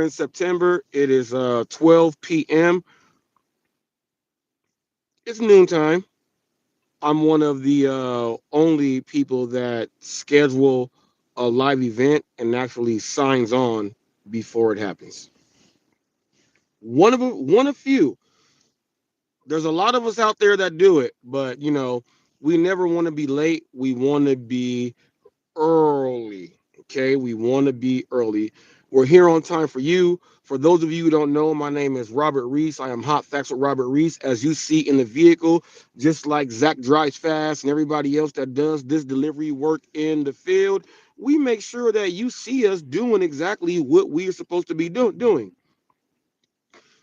in September. It is 12 p.m. It's noontime. I'm one of the only people that schedule a live event and actually signs on before it happens. One of few. There's a lot of us out there that do it, but we never want to be late. We want to be early. Okay, we want to be early. We're here on time for you. For those of you who don't know, my name is Robert Reese. I am Hot Facts with Robert Reese. As you see in the vehicle, just like Zach drives fast and everybody else that does this delivery work in the field, we make sure that you see us doing exactly what we are supposed to be doing.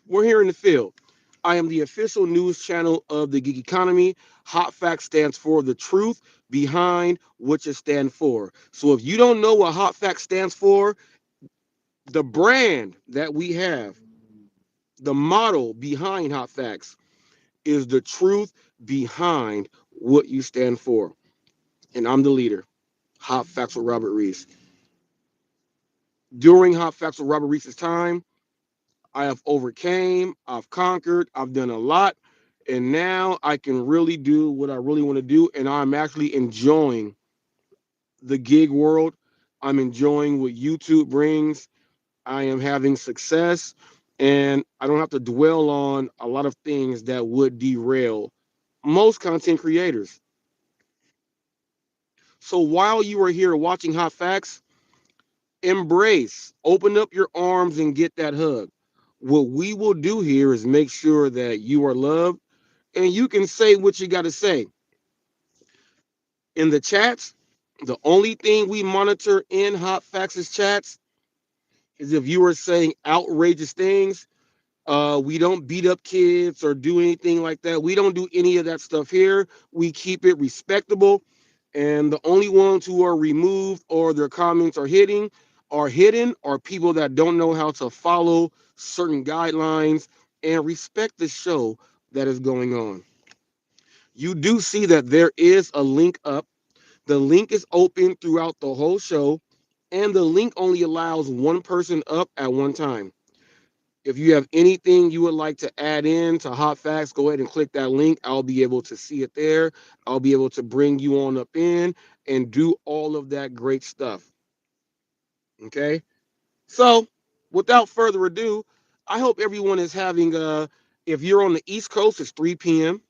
We're here in the field. I am the official news channel of the gig economy. Hot Facts stands for the truth behind what it stands for. So if you don't know what Hot Facts stands for, the brand that we have, the model behind Hot Facts is the truth behind what you stand for. And I'm the leader. Hot Facts with Robert Reese. During Hot Facts with Robert Reese's time, I have overcame, I've conquered, I've done a lot, and now I can really do what I really want to do, and I'm actually enjoying the gig world. I'm enjoying what YouTube brings. I am having success, and I don't have to dwell on a lot of things that would derail most content creators. So while you are here watching Hot Facts, embrace, open up your arms and get that hug. What we will do here is make sure that you are loved and you can say what you got to say. In the chats, the only thing we monitor in Hot Facts' chats is if you are saying outrageous things. We don't beat up kids or do anything like that. We don't do any of that stuff here. We keep it respectable. And the only ones who are removed or their comments are hidden are people that don't know how to follow certain guidelines and respect the show that is going on. You do see that there is a link up. The link is open throughout the whole show, and the link only allows one person up at one time. If you have anything you would like to add in to Hot Facts, go ahead and click that link. I'll be able to see it there. I'll be able to bring you on up in and do all of that great stuff. Okay. So, without further ado, I hope everyone is having if you're on the East Coast, it's 3 p.m.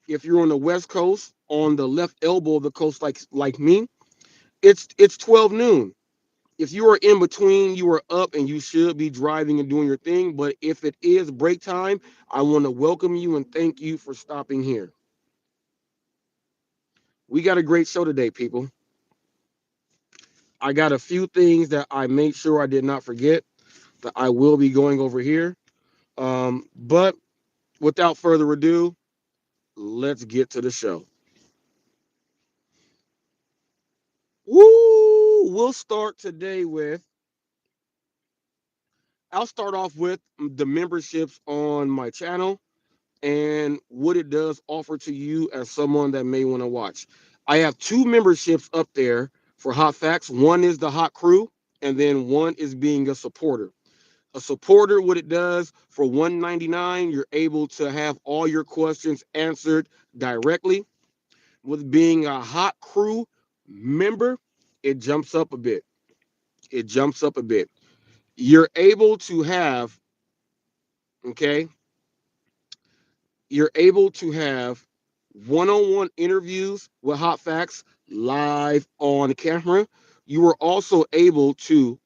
If you're on the West Coast, on the left elbow of the coast, like me, it's 12 noon. If you are in between, you are up and you should be driving and doing your thing. But if it is break time, I want to welcome you and thank you for stopping here. We got a great show today, people. I got a few things that I made sure I did not forget that I will be going over here. But without further ado, let's get to the show. Woo! We'll start today with, I'll start off with the memberships on my channel and what it does offer to you as someone that may want to watch. I have two memberships up there for Hot Facts. One is the Hot Crew, and then one is being a supporter. A supporter, what it does for $1.99, you're able to have all your questions answered directly. With being a Hot Crew member, it jumps up a bit. It jumps up a bit. You're able to have, okay, you're able to have one-on-one interviews with Hot Facts live on camera. You are also able to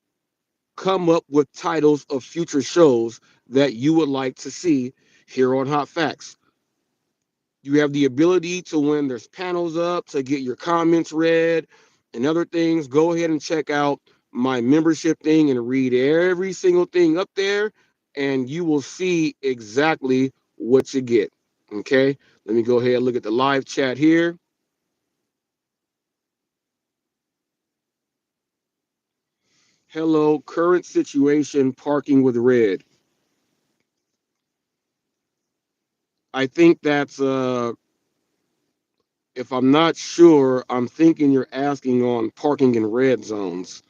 come up with titles of future shows that you would like to see here on Hot Facts. You have the ability to, when there's panels up, to get your comments read and other things. Go ahead and check out my membership thing and read every single thing up there, and you will see exactly what you get. Okay, let me go ahead and look at the live chat here. Hello, current situation parking with red. I think that's if I'm not sure, I'm thinking you're asking on parking in red zones.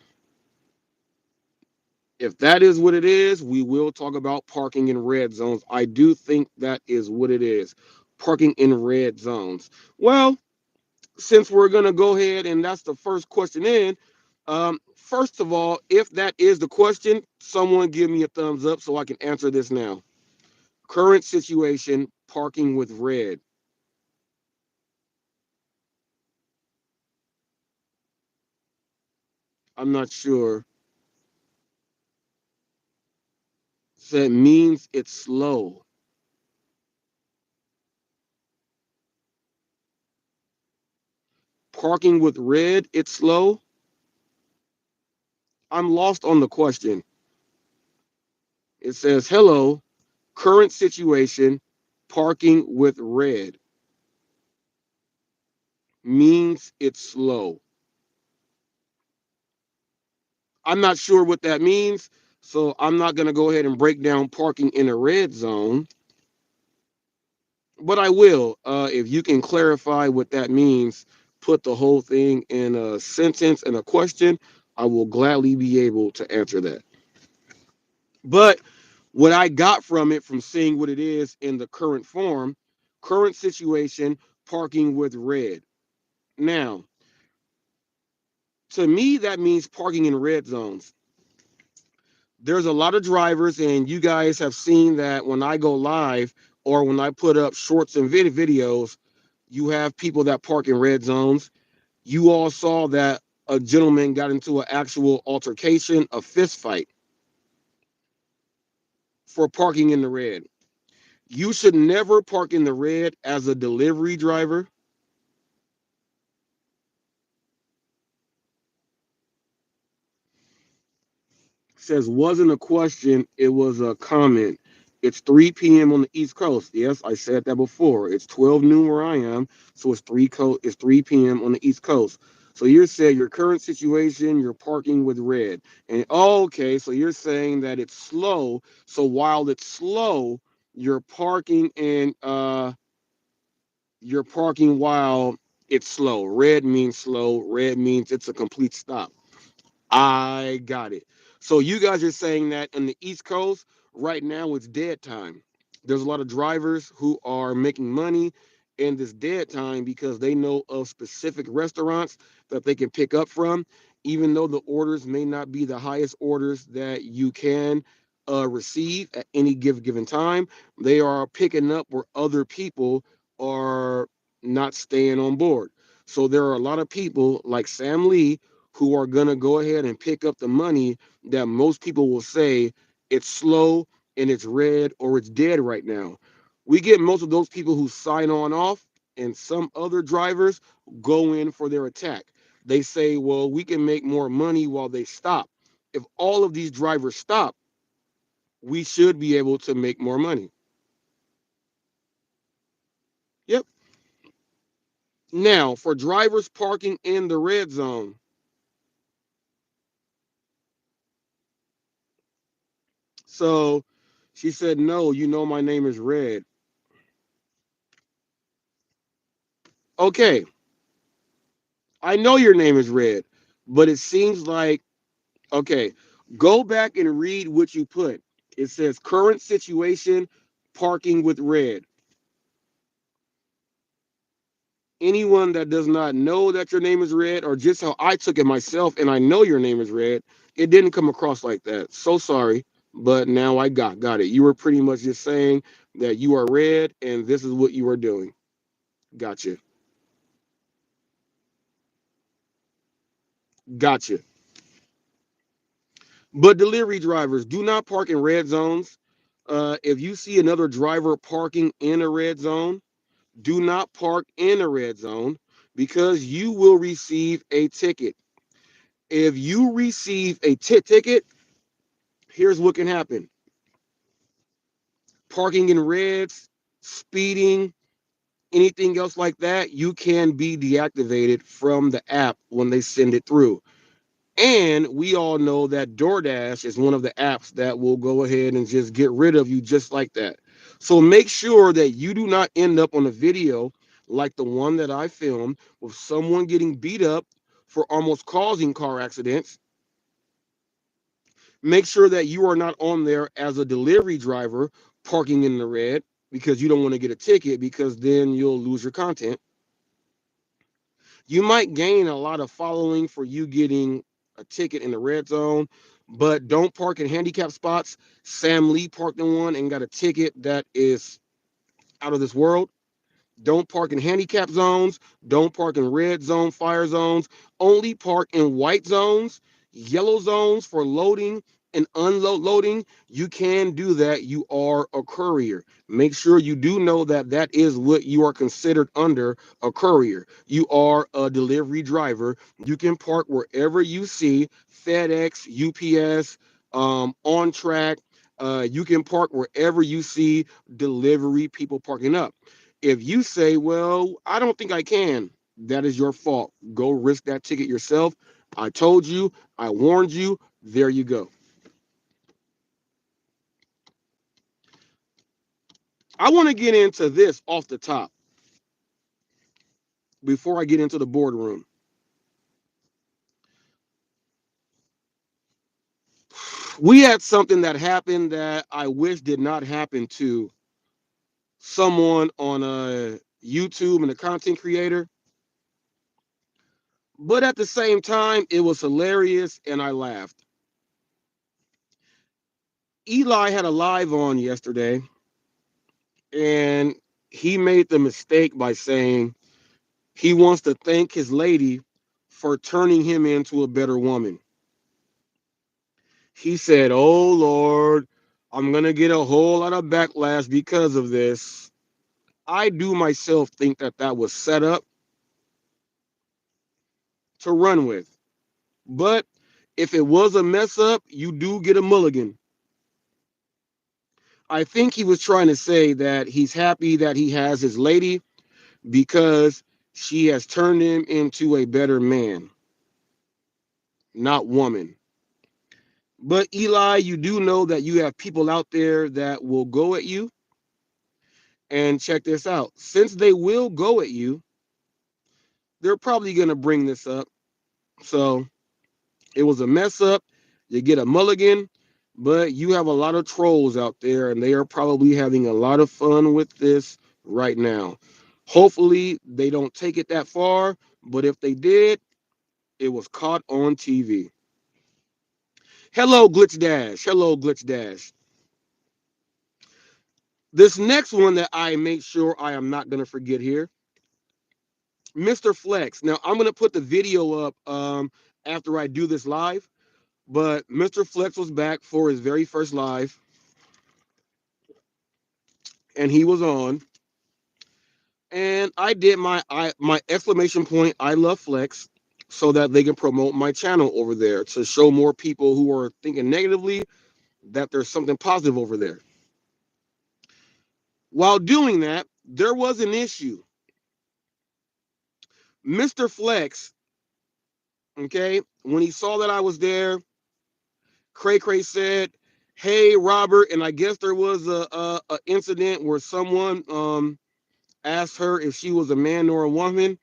If that is what it is, we will talk about parking in red zones. I do think that is what it is. Parking in red zones. Well, since we're going to go ahead and that's the first question in, first of all, if that is the question, someone give me a thumbs up so I can answer this now. Current situation, parking with red. I'm not sure. So it means it's slow. Parking with red, it's slow. I'm lost on the question. It says, hello, current situation, parking with red means it's slow. I'm not sure what that means, so I'm not going to go ahead and break down parking in a red zone, but I will. If you can clarify what that means, put the whole thing in a sentence and a question, I will gladly be able to answer that. But what I got from it, from seeing what it is in the current form, current situation, parking with red. Now, to me, that means parking in red zones. There's a lot of drivers, and you guys have seen that when I go live or when I put up shorts and videos, you have people that park in red zones. You all saw that a gentleman got into an actual altercation, a fist fight for parking in the red. You should never park in the red as a delivery driver. Says wasn't a question, it was a comment. It's 3 p.m. on the East Coast. Yes, I said that before. It's 12 noon where I am, so it's 3 p.m. on the East Coast. So you're saying your current situation, you're parking with red. And okay, so you're saying that it's slow. So while it's slow, you're parking and you're parking while it's slow. Red means slow. Red means it's a complete stop. I got it. So you guys are saying that in the East Coast right now it's dead time. There's a lot of drivers who are making money in this dead time because they know of specific restaurants that they can pick up from, even though the orders may not be the highest orders that you can receive at any given time. They are picking up where other people are not staying on board. So there are a lot of people like Sam Lee who are going to go ahead and pick up the money that most people will say it's slow and it's red or it's dead right now. We get most of those people who sign on off, and some other drivers go in for their attack. They say, well, we can make more money while they stop. If all of these drivers stop, we should be able to make more money. Yep. Now, for drivers parking in the red zone, so she said, no, you know my name is Red. Okay, I know your name is Red, but it seems like, okay, go back and read what you put. It says current situation, parking with red. Anyone that does not know that your name is Red, or just how I took it myself, and I know your name is Red, it didn't come across like that. So sorry, but now I got it. You were pretty much just saying that you are red, and this is what you are doing. Gotcha, gotcha. But delivery drivers do not park in red zones. If you see another driver parking in a red zone, do not park in a red zone because you will receive a ticket. If you receive a ticket, here's what can happen: parking in reds, speeding, anything else like that, you can be deactivated from the app when they send it through. And we all know that DoorDash is one of the apps that will go ahead and just get rid of you just like that. So make sure that you do not end up on a video like the one that I filmed with someone getting beat up for almost causing car accidents. Make sure that you are not on there as a delivery driver parking in the red because you don't want to get a ticket because then you'll lose your content. You might gain a lot of following for you getting a ticket in the red zone, but don't park in handicap spots. Sam Lee parked in one and got a ticket that is out of this world. Don't park in handicap zones. Don't park in red zone, fire zones. Only park in white zones, yellow zones for loading and unloading. You can do that. You are a courier. Make sure you do know that that is what you are considered under a courier. You are a delivery driver. You can park wherever you see FedEx, UPS, on track. You can park wherever you see delivery people parking up. If you say, well, I don't think I can, that is your fault. Go risk that ticket yourself. I told you, I warned you. There you go. I want to get into this off the top before I get into the boardroom. We had something that happened that I wish did not happen to someone on YouTube and a content creator. But at the same time, it was hilarious and I laughed. Eli had a live on yesterday and he made the mistake by saying he wants to thank his lady for turning him into a better woman. He said, "Oh Lord, I'm going to get a whole lot of backlash because of this." I do myself think that that was set up to run with. But if it was a mess up, you do get a mulligan. I think he was trying to say that he's happy that he has his lady because she has turned him into a better man, not woman. But Eli, you do know that you have people out there that will go at you. And check this out. Since they will go at you, they're probably going to bring this up. So it was a mess up. You get a mulligan, but you have a lot of trolls out there, and they are probably having a lot of fun with this right now. Hopefully, they don't take it that far, but if they did, it was caught on TV. Hello, Glitch Dash. Hello, Glitch Dash. This next one that I make sure I am not going to forget here, Mr. Flex. Now, I'm going to put the video up after I do this live, but Mr. Flex was back for his very first live, and he was on. And I did my exclamation point, I love Flex, so that they can promote my channel over there to show more people who are thinking negatively that there's something positive over there. While doing that, there was an issue. Mr. Flex, okay, when he saw that I was there, Cray Cray said, "Hey, Robert," and I guess there was a incident where someone asked her if she was a man or a woman.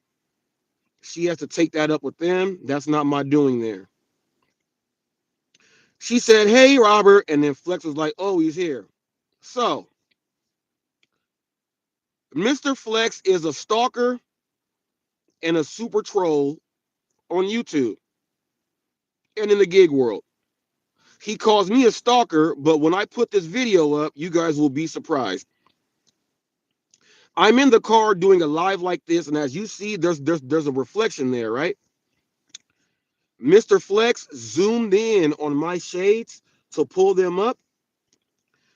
She has to take that up with them. That's not my doing there. She said, "Hey, Robert," and then Flex was like, "Oh, he's here." So, Mr. Flex is a stalker and a super troll on YouTube and in the gig world. He calls me a stalker, but when I put this video up, you guys will be surprised. I'm in the car doing a live like this, and as you see, there's a reflection there, right? Mr. Flex zoomed in on my shades to pull them up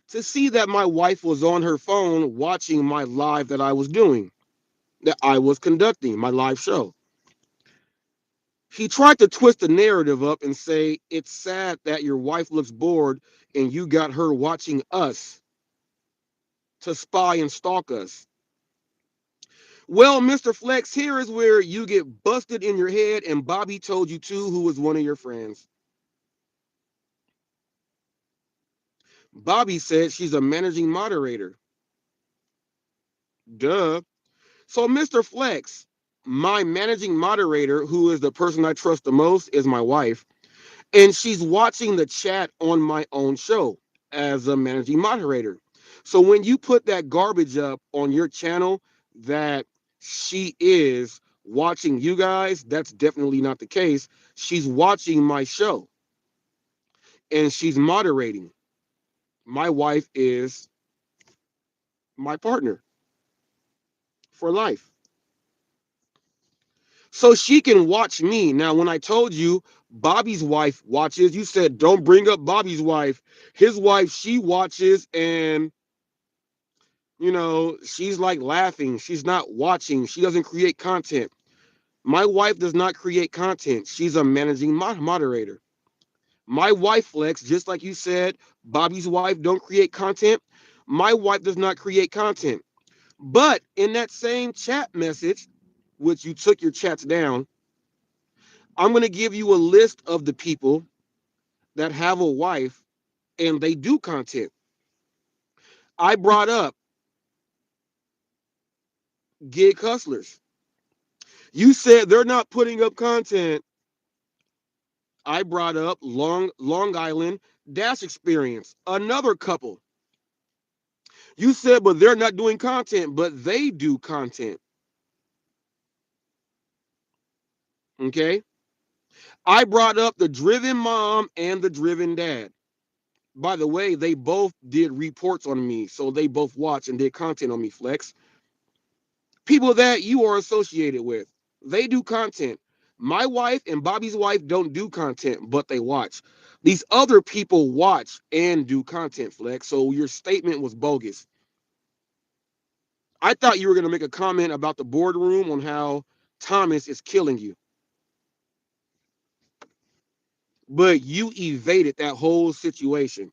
to see that my wife was on her phone watching my live that I was doing, that I was conducting, my live show. He tried to twist the narrative up and say, it's sad that your wife looks bored and you got her watching us to spy and stalk us. Well, Mr. Flex, here is where you get busted in your head, and Bobby told you too, who was one of your friends. Bobby said she's a managing moderator. Duh. So, Mr. Flex, my managing moderator, who is the person I trust the most, is my wife. And she's watching the chat on my own show as a managing moderator. So when you put that garbage up on your channel that she is watching you guys, that's definitely not the case. She's watching my show and she's moderating. My wife is my partner for life. So she can watch me. Now, when I told you Bobby's wife watches, you said, don't bring up Bobby's wife. His wife, she watches and, she's like laughing. She's not watching. She doesn't create content. My wife does not create content. She's a managing moderator. My wife, Flex, just like you said, Bobby's wife don't create content. My wife does not create content. But in that same chat message, which you took your chats down, I'm going to give you a list of the people that have a wife and they do content. I brought up gig hustlers. You said they're not putting up content. I brought up Long Island Dash Experience, another couple. You said, but they're not doing content, but they do content. Okay. I brought up the driven mom and the driven dad. By the way, they both did reports on me, so they both watched and did content on me, Flex. People that you are associated with, they do content. My wife and Bobby's wife don't do content, but they watch. These other people watch and do content, Flex. So your statement was bogus. I thought you were going to make a comment about the boardroom on how Thomas is killing you, but you evaded that whole situation.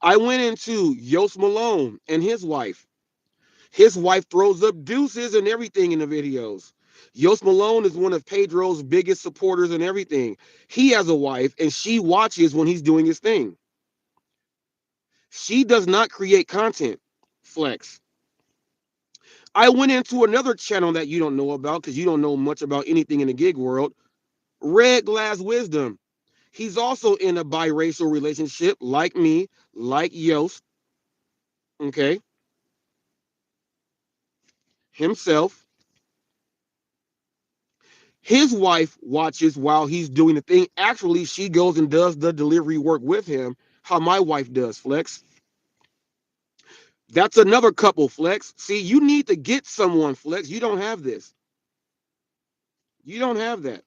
I went into Yost Malone and his wife. His wife throws up deuces and everything in the videos. Yost Malone is one of Pedro's biggest supporters and everything. He has a wife and she watches when he's doing his thing. She does not create content, Flex. I went into another channel that you don't know about because you don't know much about anything in the gig world. Red Glass Wisdom. He's also in a biracial relationship like me, like Yost, okay, himself. His wife watches while he's doing the thing. Actually, she goes and does the delivery work with him, how my wife does, Flex. That's another couple, Flex. See, you need to get someone, Flex. You don't have this. You don't have that.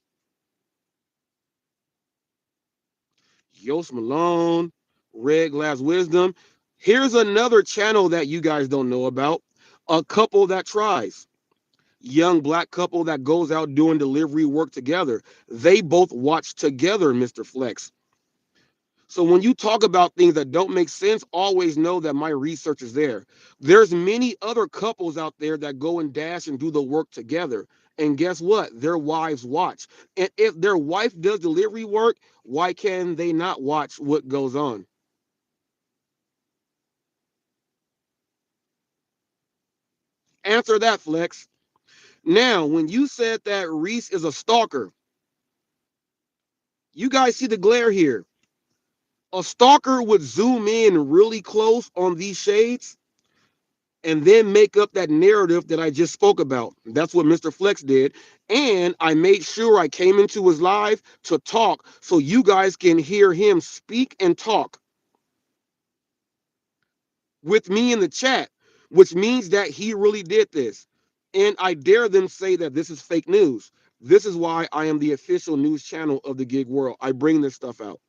Yost Malone, Red Glass Wisdom. Here's another channel that you guys don't know about. A couple that tries. Young black couple that goes out doing delivery work together. They both watch together, Mr. Flex. So when you talk about things that don't make sense, always know that my research is there. There's many other couples out there that go and dash and do the work together. And guess what? Their wives watch. And if their wife does delivery work, why can they not watch what goes on? Answer that, Flex. Now, when you said that Reese is a stalker, you guys see the glare here. A stalker would zoom in really close on these shades and then make up that narrative that I just spoke about. That's what Mr. Flex did. And I made sure I came into his live to talk so you guys can hear him speak and talk with me in the chat, which means that he really did this. And I dare them say that this is fake news. This is why I am the official news channel of the gig world. I bring this stuff out.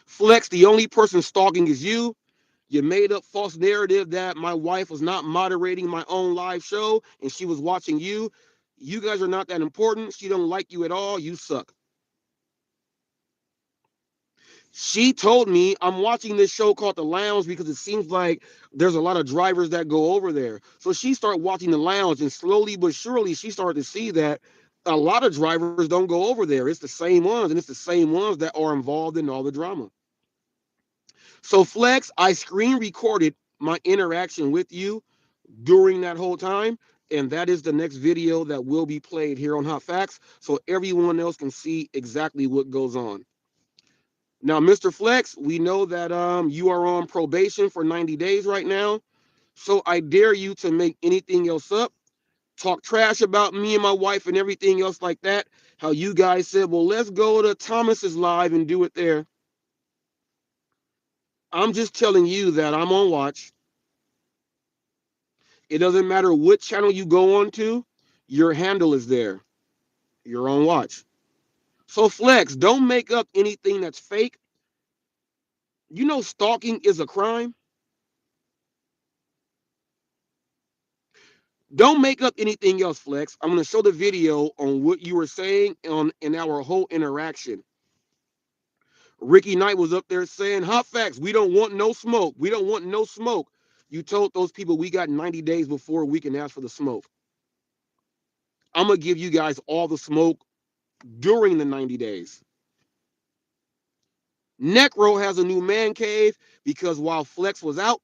Flex, the only person stalking is you. You made up false narrative that my wife was not moderating my own live show and she was watching you. You guys are not that important. She don't like you at all. You suck. She told me I'm watching this show called The Lounge because it seems like there's a lot of drivers that go over there. So she started watching The Lounge and slowly but surely she started to see that a lot of drivers don't go over there. It's the same ones and it's the same ones that are involved in all the drama. So Flex, I screen recorded my interaction with you during that whole time. And that is the next video that will be played here on Hot Facts, so everyone else can see exactly what goes on. Now, Mr. Flex, we know that you are on probation for 90 days right now. So I dare you to make anything else up, talk trash about me and my wife and everything else like that. How you guys said, well, let's go to Thomas's live and do it there. I'm just telling you that I'm on watch. It doesn't matter what channel you go on to, your handle is there. You're on watch. So Flex, don't make up anything that's fake. You know stalking is a crime. Don't make up anything else, Flex. I'm going to show the video on what you were saying on in our whole interaction. Ricky Knight was up there saying, hot facts, we don't want no smoke. We don't want no smoke. You told those people we got 90 days before we can ask for the smoke. I'm going to give you guys all the smoke during the 90 days. Necro has a new man cave because while Flex was out,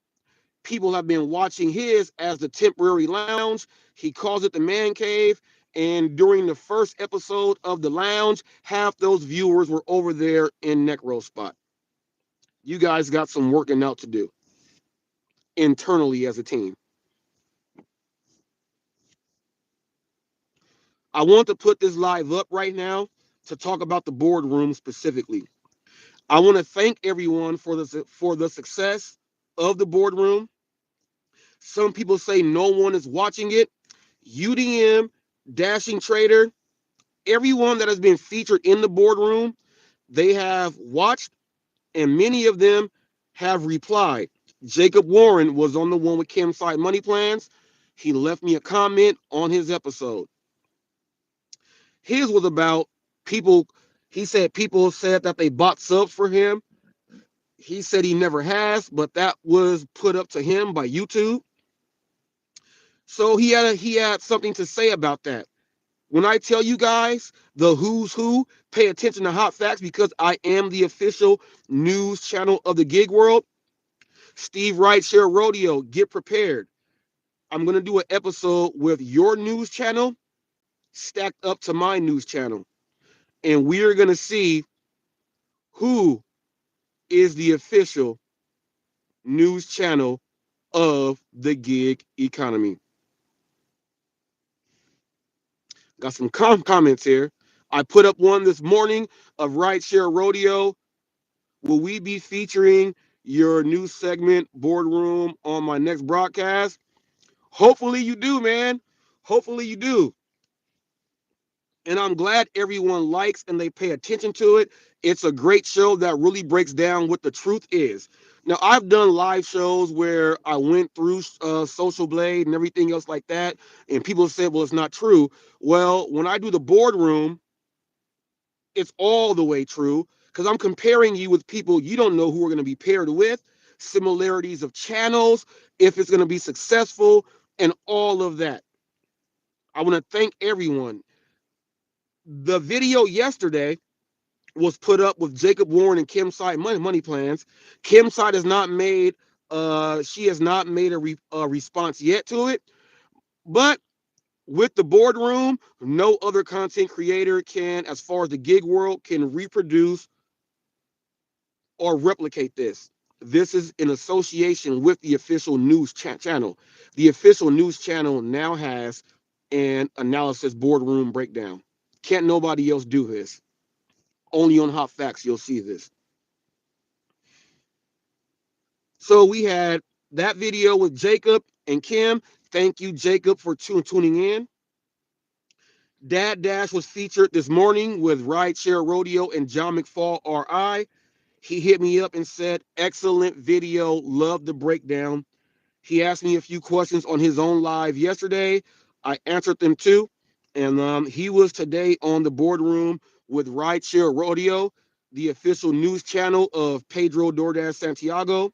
people have been watching his as the temporary lounge. He calls it the man cave. And during the first episode of the lounge, half those viewers were over there in Necro's spot. You guys got some working out to do internally as a team. I want to put this live up right now to talk about the boardroom specifically. I want to thank everyone for the success of the boardroom. Some people say no one is watching it. UDM, Dashing Trader, everyone that has been featured in the boardroom, they have watched and many of them have replied. Jacob Warren was on the one with Kim Side Money Plans. He left me a comment on his episode. His was about people. He said people said that they bought subs for him. He said he never has, but that was put up to him by YouTube. So he had something to say about that. When I tell you guys the who's who, pay attention to Hot Facts because I am the official news channel of the gig world. Steve Wright, Share Rodeo, get prepared. I'm going to do an episode with your news channel stacked up to my news channel. And we are going to see who is the official news channel of the gig economy. Got some comments here. I put up one this morning of Rideshare Rodeo. Will we be featuring your new segment, Boardroom, on my next broadcast? Hopefully you do, man. Hopefully you do. And I'm glad everyone likes and they pay attention to it. It's a great show that really breaks down what the truth is. Now, I've done live shows where I went through Social Blade and everything else like that, and people said, well, it's not true. Well, when I do the boardroom, it's all the way true because I'm comparing you with people you don't know who are going to be paired with, similarities of channels, if it's going to be successful, and all of that. I want to thank everyone. The video yesterday was put up with Jacob Warren and Kim Side money plans. Kim Side has not made she has not made a response yet to it, but with the boardroom, no other content creator can, as far as the gig world, can reproduce or replicate this. This is in association with the official news channel. The official news channel now has an analysis boardroom breakdown. Can't nobody else do this. Only on Hot Facts you'll see this. So we had that video with Jacob and Kim. Thank you, Jacob, for tuning in. Dad Dash was featured this morning with Rideshare Rodeo and John McFall RI. He hit me up and said, excellent video, love the breakdown. He asked me a few questions on his own live yesterday. I answered them too. And he was today on the boardroom with Rideshare Rodeo, the official news channel of Pedro DoorDash Santiago.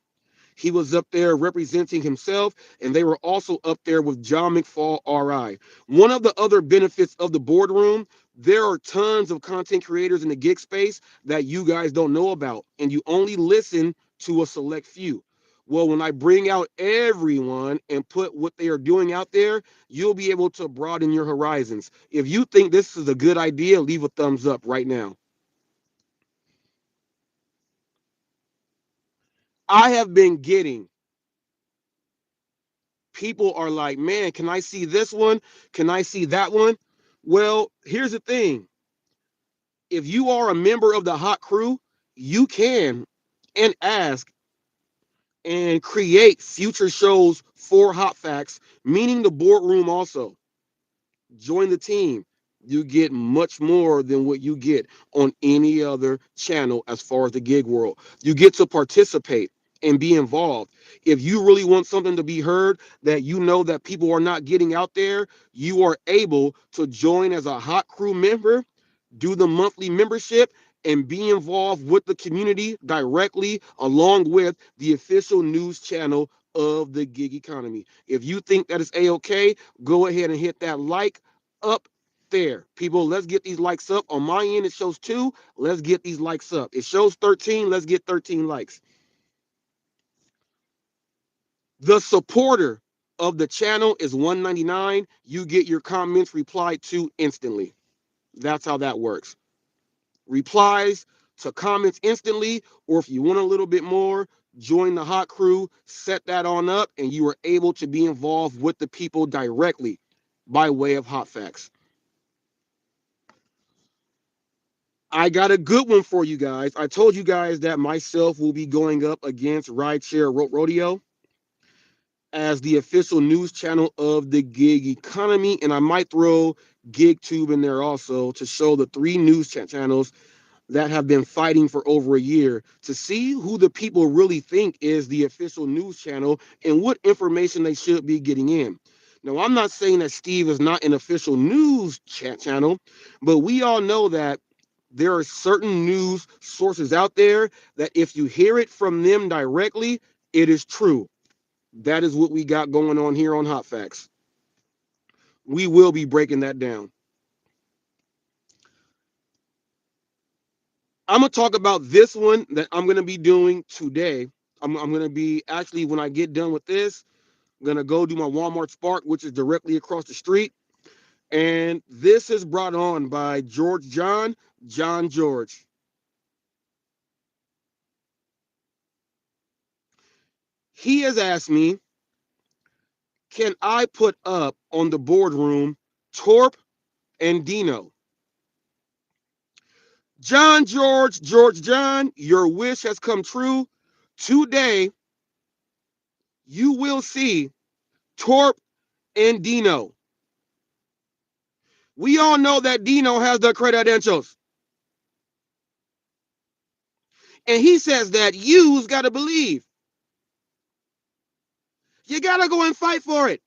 He was up there representing himself, and they were also up there with John McFall RI. One of the other benefits of the boardroom, there are tons of content creators in the gig space that you guys don't know about, and you only listen to a select few. Well, when I bring out everyone and put what they are doing out there, you'll be able to broaden your horizons. If you think this is a good idea, leave a thumbs up right now. I have been getting people are like, man, can I see this one? Can I see that one? Well, here's the thing. If you are a member of the hot crew, you can and ask and create future shows for Hot Facts, meaning the boardroom also. Join the team. You get much more than what you get on any other channel as far as the gig world. You get to participate and be involved. If you really want something to be heard that you know that people are not getting out there, you are able to join as a hot crew member, do the monthly membership, and be involved with the community directly along with the official news channel of the gig economy. If you think that is a-okay, go ahead and hit that like up there. People, let's get these likes up. On my end, it shows 2. Let's get these likes up. It shows 13. Let's get 13 likes. The supporter of the channel is $1.99. You get your comments replied to instantly. That's how that works. Replies to comments instantly, or if you want a little bit more, join the hot crew, set that on up, and you are able to be involved with the people directly by way of hot facts. I got a good one for you guys. I told you guys that myself will be going up against Rideshare Rodeo as the official news channel of the gig economy, and I might throw GigTube in there also to show the 3 news channels that have been fighting for over a year to see who the people really think is the official news channel and what information they should be getting in. Now, I'm not saying that Steve is not an official news channel, but we all know that there are certain news sources out there that if you hear it from them directly, it is true. That is what we got going on here on Hot Facts. We will be breaking that down. I'm gonna talk about this one that I'm gonna be doing today. I'm gonna be actually when I get done with this, I'm gonna go do my Walmart Spark, which is directly across the street. And this is brought on by John George. He has asked me, can I put up on the boardroom Torp and Dino? George John, your wish has come true. Today, you will see Torp and Dino. We all know that Dino has the credentials. And he says that you's got to believe. You got to go and fight for it.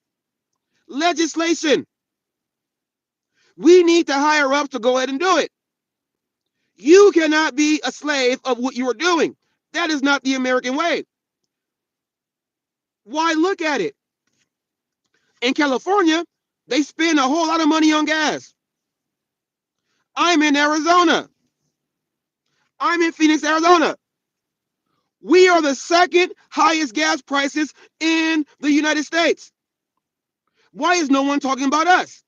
Legislation. We need to hire up to go ahead and do it. You cannot be a slave of what you are doing. That is not the American way. Why look at it? In California, they spend a whole lot of money on gas. I'm in Arizona. I'm in Phoenix, Arizona. We are the second highest gas prices in the United States. Why is no one talking about us?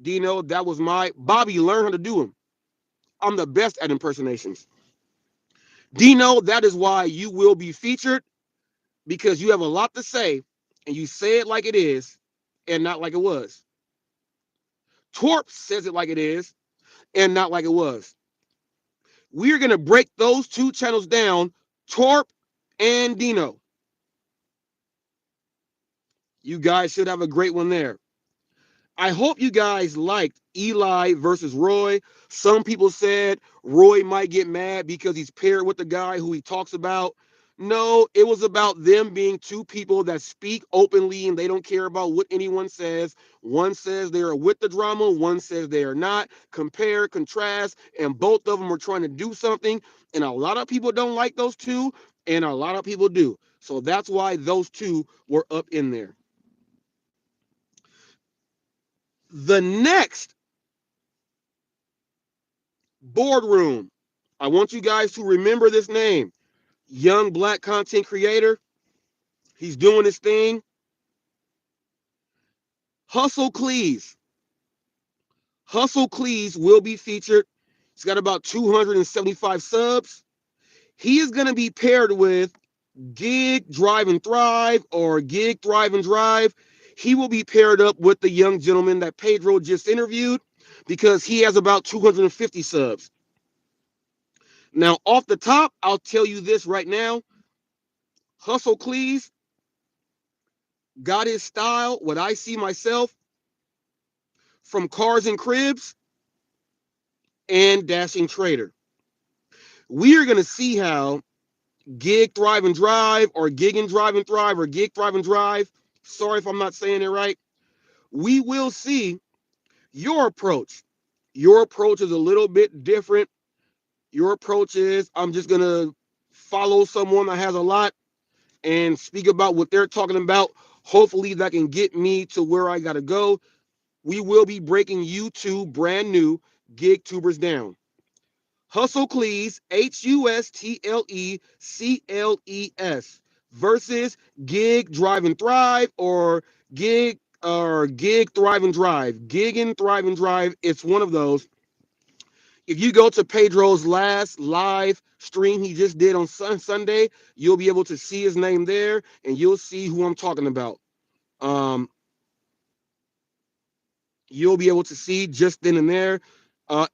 Dino, that was my Bobby. Learn how to do them. I'm the best at impersonations. Dino, that is why you will be featured because you have a lot to say and you say it like it is and not like it was. Torp says it like it is and not like it was. We're going to break those 2 channels down, Torp and Dino. You guys should have a great one there. I hope you guys liked Eli versus Roy. Some people said Roy might get mad because he's paired with the guy who he talks about. No, it was about them being 2 people that speak openly and they don't care about what anyone says. One says they are with the drama, one says they are not. Compare, contrast, and both of them are trying to do something. And a lot of people don't like those 2, and a lot of people do. So that's why those 2 were up in there. The next boardroom. I want you guys to remember this name. young black content creator. He's doing his thing. Hustle Cleese. Hustle Cleese will be featured. He's got about 275 subs. He is going to be paired with Gig Drive and Thrive or Gig Thrive and Drive. He will be paired up with the young gentleman that Pedro just interviewed because he has about 250 subs. Now, off the top, I'll tell you this right now. Hustle Cleese got his style, what I see myself, from Cars and Cribs and Dashing Trader. We are going to see how Gig Thrive and Drive or Gig and Drive and Thrive or Gig Thrive and Drive, sorry if I'm not saying it right, we will see your approach. Your approach is a little bit different. Your approach is I'm just going to follow someone that has a lot and speak about what they're talking about. Hopefully that can get me to where I got to go. We will be breaking you two brand new gig tubers down. Hustle Cleese, Hustlecles versus Gig Drive and Thrive or Gig Thrive and Drive. Gig and Thrive and Drive. It's one of those. If you go to Pedro's last live stream he just did on Sunday, you'll be able to see his name there and you'll see who I'm talking about. Um, you'll be able to see just then and there.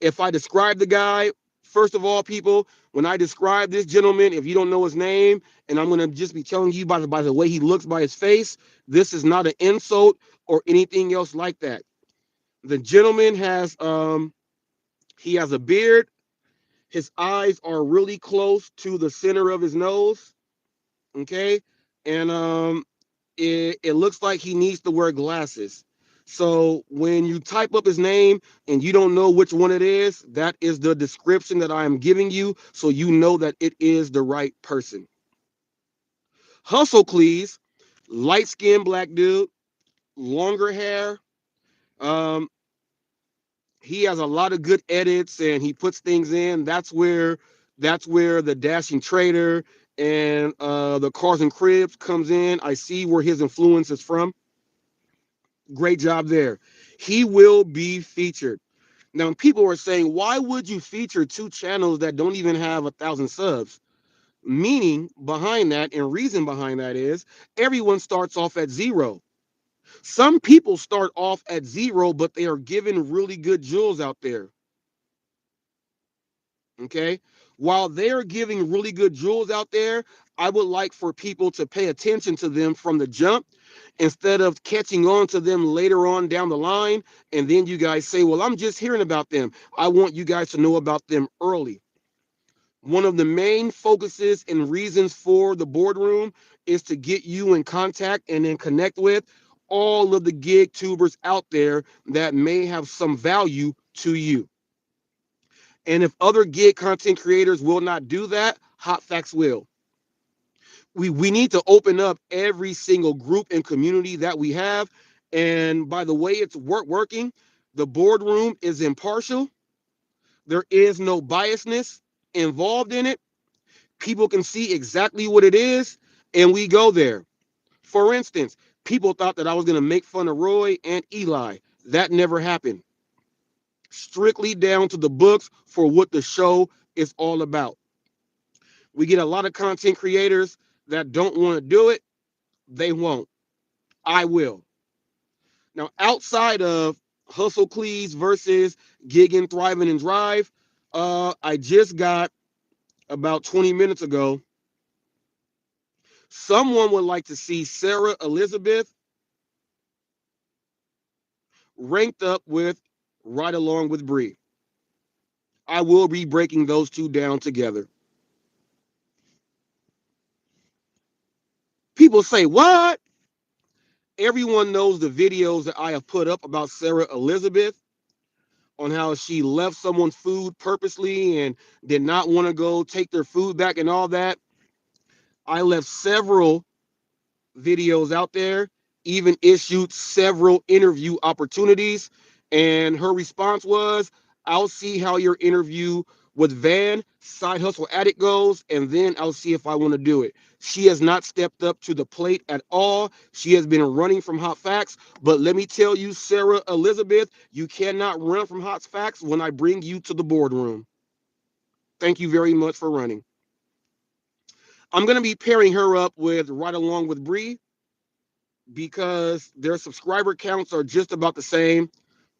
If I describe the guy, first of all, people, when I describe this gentleman, if you don't know his name, and I'm going to just be telling you by the way he looks, by his face, this is not an insult or anything else like that. The gentleman he has a beard. His eyes are really close to the center of his nose. Okay. And it looks like he needs to wear glasses. So when you type up his name and you don't know which one it is, that is the description that I am giving you. So you know that it is the right person. Hustle Cleese, light skinned black dude, longer hair. Um, he has a lot of good edits and he puts things in. That's where the Dashing Trader and the Cars and Cribs comes in. I see where his influence is from. Great job there. He will be featured. Now, people are saying, why would you feature two channels that don't even have 1,000 subs? Meaning behind that and reason behind that is everyone starts off at zero. Some people start off at zero, but they are given really good jewels out there. Okay. While they're giving really good jewels out there, I would like for people to pay attention to them from the jump instead of catching on to them later on down the line. And then you guys say, well, I'm just hearing about them. I want you guys to know about them early. One of the main focuses and reasons for the boardroom is to get you in contact and then connect with all of the gig tubers out there that may have some value to you. And if other gig content creators will not do that, HotFacts will. We need to open up every single group and community that we have. And by the way it's working, the boardroom is impartial. There is no biasness involved in it. People can see exactly what it is, and we go there. For instance, people thought that I was going to make fun of Roy and Eli. That never happened. Strictly down to the books for what the show is all about. We get a lot of content creators that don't want to do it. They won't. I will. Now, outside of Hustle Cleese versus Gigging, Thriving, and Drive, I just got about 20 minutes ago. Someone would like to see Sarah Elizabeth ranked up with Right Along with Bree. I will be breaking those two down together. People say, what? Everyone knows the videos that I have put up about Sarah Elizabeth on how she left someone's food purposely and did not want to go take their food back and all that. I left several videos out there, even issued several interview opportunities. And her response was, I'll see how your interview with Van, Side Hustle Addict goes, and then I'll see if I want to do it. She has not stepped up to the plate at all. She has been running from Hot Facts. But let me tell you, Sarah Elizabeth, you cannot run from Hot Facts when I bring you to the boardroom. Thank you very much for running. I'm going to be pairing her up with Right Along with Bree because their subscriber counts are just about the same.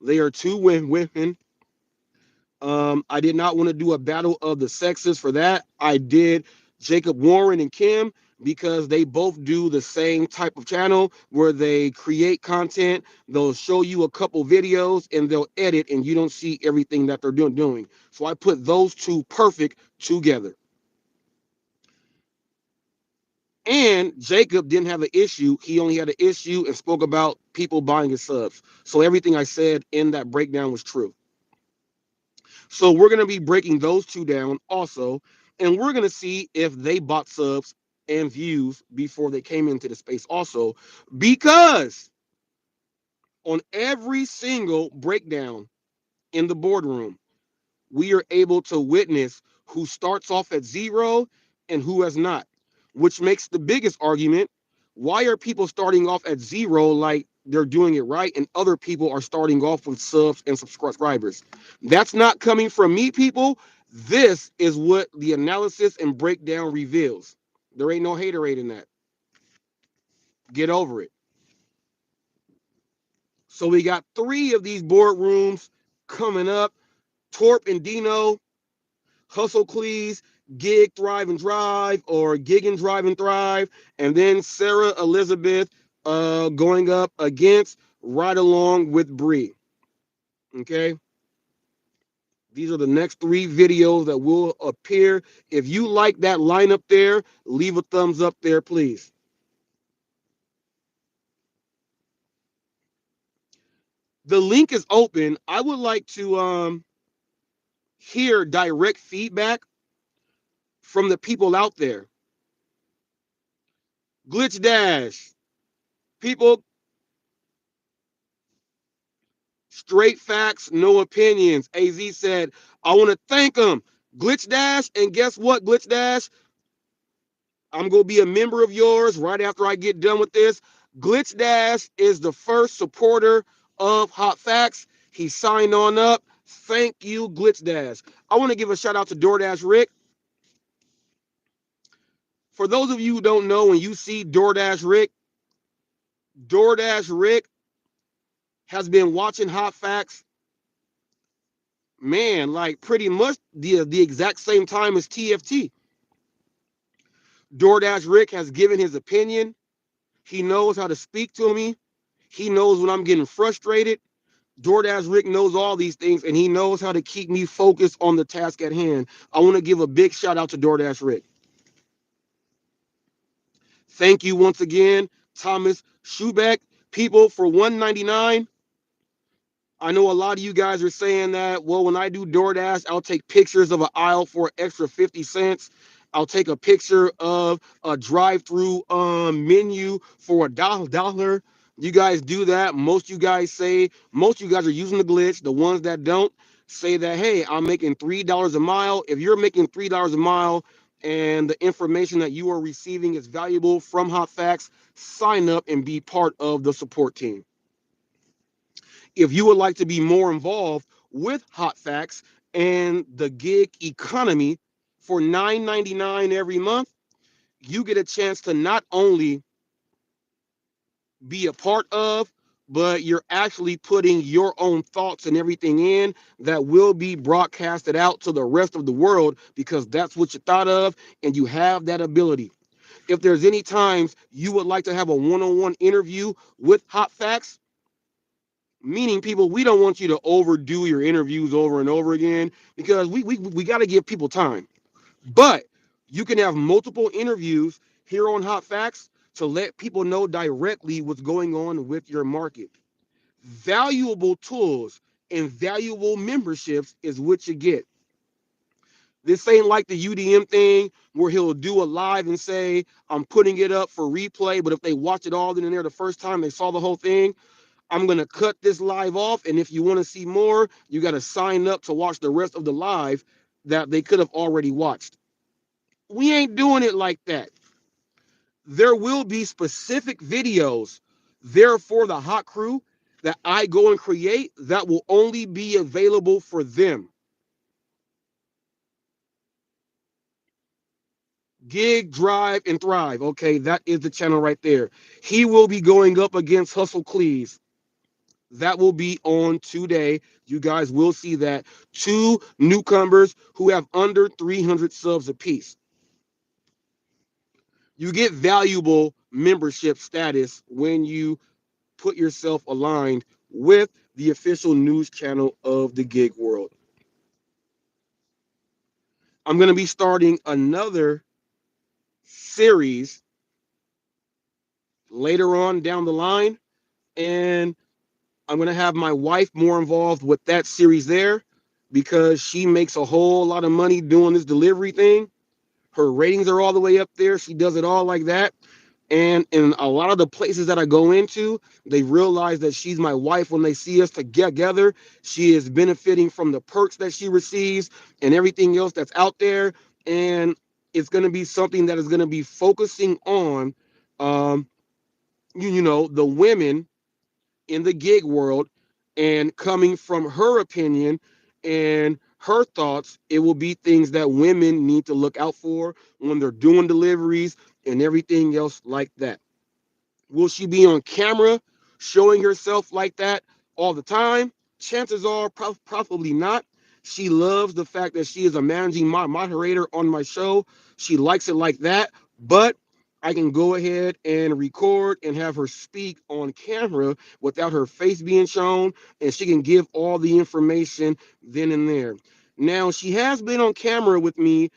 They are two women. I did not want to do a battle of the sexes for that. I did Jacob Warren and Kim because they both do the same type of channel where they create content. They'll show you a couple videos and they'll edit, and you don't see everything that they're doing. So I put those two perfect together. And Jacob didn't have an issue. He only had an issue and spoke about people buying his subs. So everything I said in that breakdown was true. So we're going to be breaking those two down also. And we're going to see if they bought subs and views before they came into the space also. Because on every single breakdown in the boardroom, we are able to witness who starts off at zero and who has not, which makes the biggest argument. Why are people starting off at zero like they're doing it right, and other people are starting off with subs and subscribers? That's not coming from me, people. This is what the analysis and breakdown reveals. There ain't no haterade in that. Get over it. So we got three of these boardrooms coming up. Torp and Dino, Hustle Cleese, Gig, Thrive, and Drive, or Gig and Drive and Thrive, and then Sarah Elizabeth going up against Right Along with Bree. Okay, these are the next three videos that will appear. If you like that lineup there, leave a thumbs up there, please. The link is open. I would like to hear direct feedback from the people out there. Glitch Dash, people. Straight facts, no opinions. AZ said, I want to thank him. Glitch Dash, and guess what, Glitch Dash? I'm going to be a member of yours right after I get done with this. Glitch Dash is the first supporter of Hot Facts. He signed on up. Thank you, Glitch Dash. I want to give a shout out to DoorDash Rick. For those of you who don't know, when you see DoorDash Rick has been watching Hot Facts, man, like pretty much the exact same time as TFT. DoorDash Rick has given his opinion. He knows how to speak to me. He knows when I'm getting frustrated. DoorDash Rick knows all these things, and he knows how to keep me focused on the task at hand. I want to give a big shout out to DoorDash Rick. Thank you once again, Thomas Schubeck. People, for $1.99. I know a lot of you guys are saying that, well, when I do DoorDash, I'll take pictures of an aisle for an extra 50 cents. I'll take a picture of a drive-through menu for $1. You guys do that. Most you guys are using the glitch. The ones that don't say that, hey, I'm making $3 a mile. If you're making $3 a mile and the information that you are receiving is valuable from Hot Facts, sign up and be part of the support team. If you would like to be more involved with Hot Facts and the gig economy for $9.99 every month, you get a chance to not only be a part of, but you're actually putting your own thoughts and everything in that will be broadcasted out to the rest of the world because that's what you thought of and you have that ability. If there's any times you would like to have a one-on-one interview with Hot Facts, meaning people, we don't want you to overdo your interviews over and over again because we got to give people time. But you can have multiple interviews here on Hot Facts to let people know directly what's going on with your market. Valuable tools and valuable memberships is what you get. This ain't like the UDM thing where he'll do a live and say, I'm putting it up for replay, but if they watch it all in there the first time, they saw the whole thing. I'm going to cut this live off. And if you want to see more, you got to sign up to watch the rest of the live. that they could have already watched. We ain't doing it like that. There will be specific videos there for the hot crew that I go and create that will only be available for them. Gig, Drive, and Thrive. Okay, that is the channel right there. He will be going up against Hustle Cleese. That will be on today. You guys will see that. Two newcomers who have under 300 subs apiece. You get valuable membership status when you put yourself aligned with the official news channel of the gig world. I'm going to be starting another series later on down the line, and I'm going to have my wife more involved with that series there because she makes a whole lot of money doing this delivery thing. Her ratings are all the way up there. She does it all like that. And in a lot of the places that I go into, they realize that she's my wife when they see us together. She is benefiting from the perks that she receives and everything else that's out there. And it's going to be something that is going to be focusing on, um, the women in the gig world and coming from her opinion and her thoughts. It will be things that women need to look out for when they're doing deliveries and everything else like that. Will she be on camera showing herself like that all the time? Chances are probably not. She loves the fact that she is a managing moderator on my show. She likes it like that, but I can go ahead and record and have her speak on camera without her face being shown, and she can give all the information then and there. Now, she has been on camera with me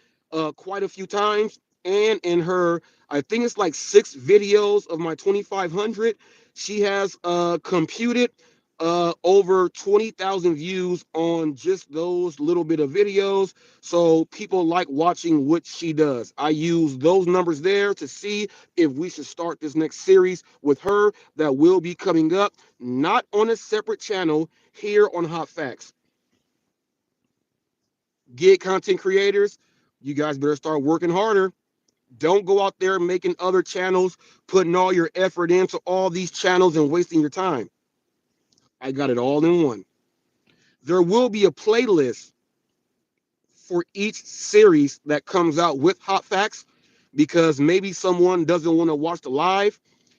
quite a few times, and in her I think it's like 6 videos of my 2500. She has computed over 20,000 views on just those little bit of videos. So people like watching what she does. I use those numbers there to see if we should start this next series with her that will be coming up, not on a separate channel here on Hot Facts. Gig content creators, you guys better start working harder. Don't go out there making other channels, putting all your effort into all these channels and wasting your time. I got it all in one. There will be a playlist for each series that comes out with Hot Facts because maybe someone doesn't want to watch the live.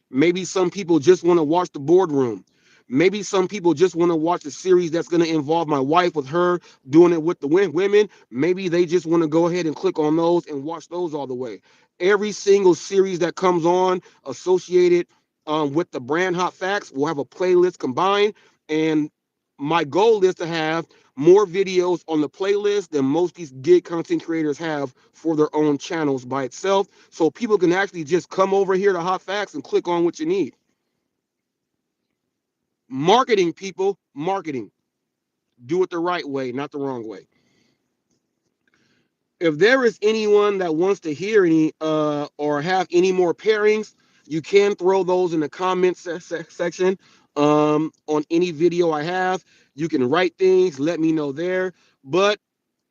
Maybe some people just want to watch the boardroom. Maybe some people just want to watch a series that's going to involve my wife with her doing it with the women. Maybe they just want to go ahead and click on those and watch those all the way. Every single series that comes on associated with the brand Hot Facts will have a playlist combined. And my goal is to have more videos on the playlist than most of these gig content creators have for their own channels by itself. So people can actually just come over here to Hot Facts and click on what you need. Marketing, people, marketing. Do it the right way, not the wrong way. If there is anyone that wants to hear any or have any more pairings, you can throw those in the comments section on any video I have. You can write things, let me know there. But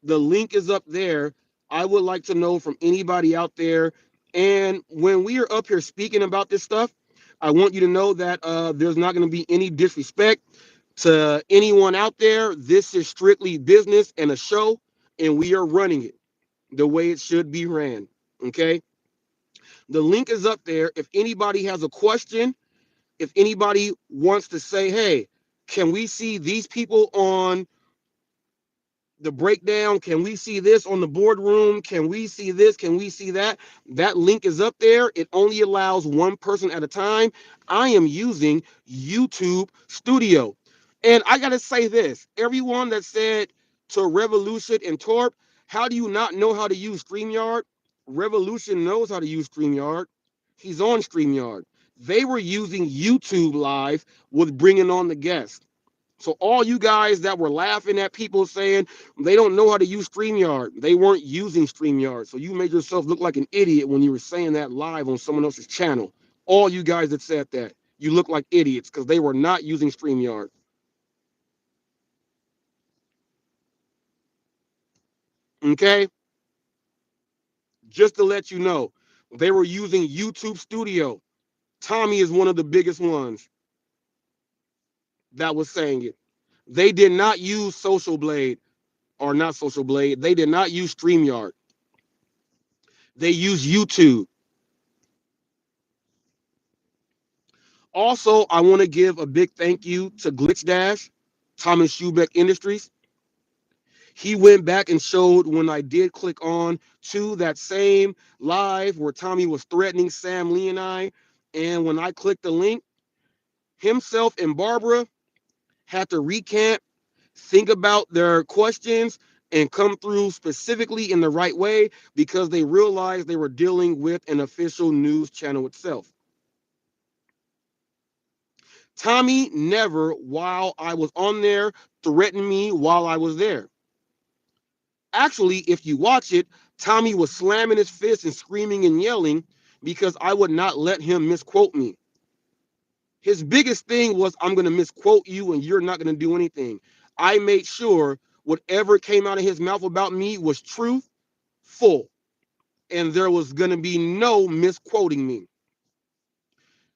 the link is up there. I would like to know from anybody out there. And when we are up here speaking about this stuff, I want you to know that there's not going to be any disrespect to anyone out there. This is strictly business and a show, and we are running it the way it should be ran. Okay. The link is up there. If anybody has a question, if anybody wants to say, hey, can we see these people on the breakdown? Can we see this on the boardroom? Can we see this? Can we see that? That link is up there. It only allows one person at a time. I am using YouTube Studio. And I got to say this, everyone that said to Revolution and Torp, how do you not know how to use StreamYard? Revolution knows how to use StreamYard. He's on StreamYard. They were using YouTube Live with bringing on the guest. So all you guys that were laughing at people saying they don't know how to use StreamYard, they weren't using StreamYard. So you made yourself look like an idiot when you were saying that live on someone else's channel. All you guys that said that, you look like idiots because they were not using StreamYard. Okay, just to let you know, they were using YouTube Studio. Tommy is one of the biggest ones that was saying it. They did not use Social Blade, or not Social Blade. They did not use StreamYard. They used YouTube. Also, I want to give a big thank you to Glitch Dash, Thomas Schubeck Industries. He went back and showed when I did click on to that same live where Tommy was threatening Sam Lee and I. And when I clicked the link, himself and Barbara had to recant, think about their questions, and come through specifically in the right way because they realized they were dealing with an official news channel itself. Tommy never, while I was on there, threatened me while I was there. Actually, if you watch it, Tommy was slamming his fist and screaming and yelling because I would not let him misquote me. His biggest thing was, I'm going to misquote you and you're not going to do anything. I made sure whatever came out of his mouth about me was truth, full, and there was going to be no misquoting me.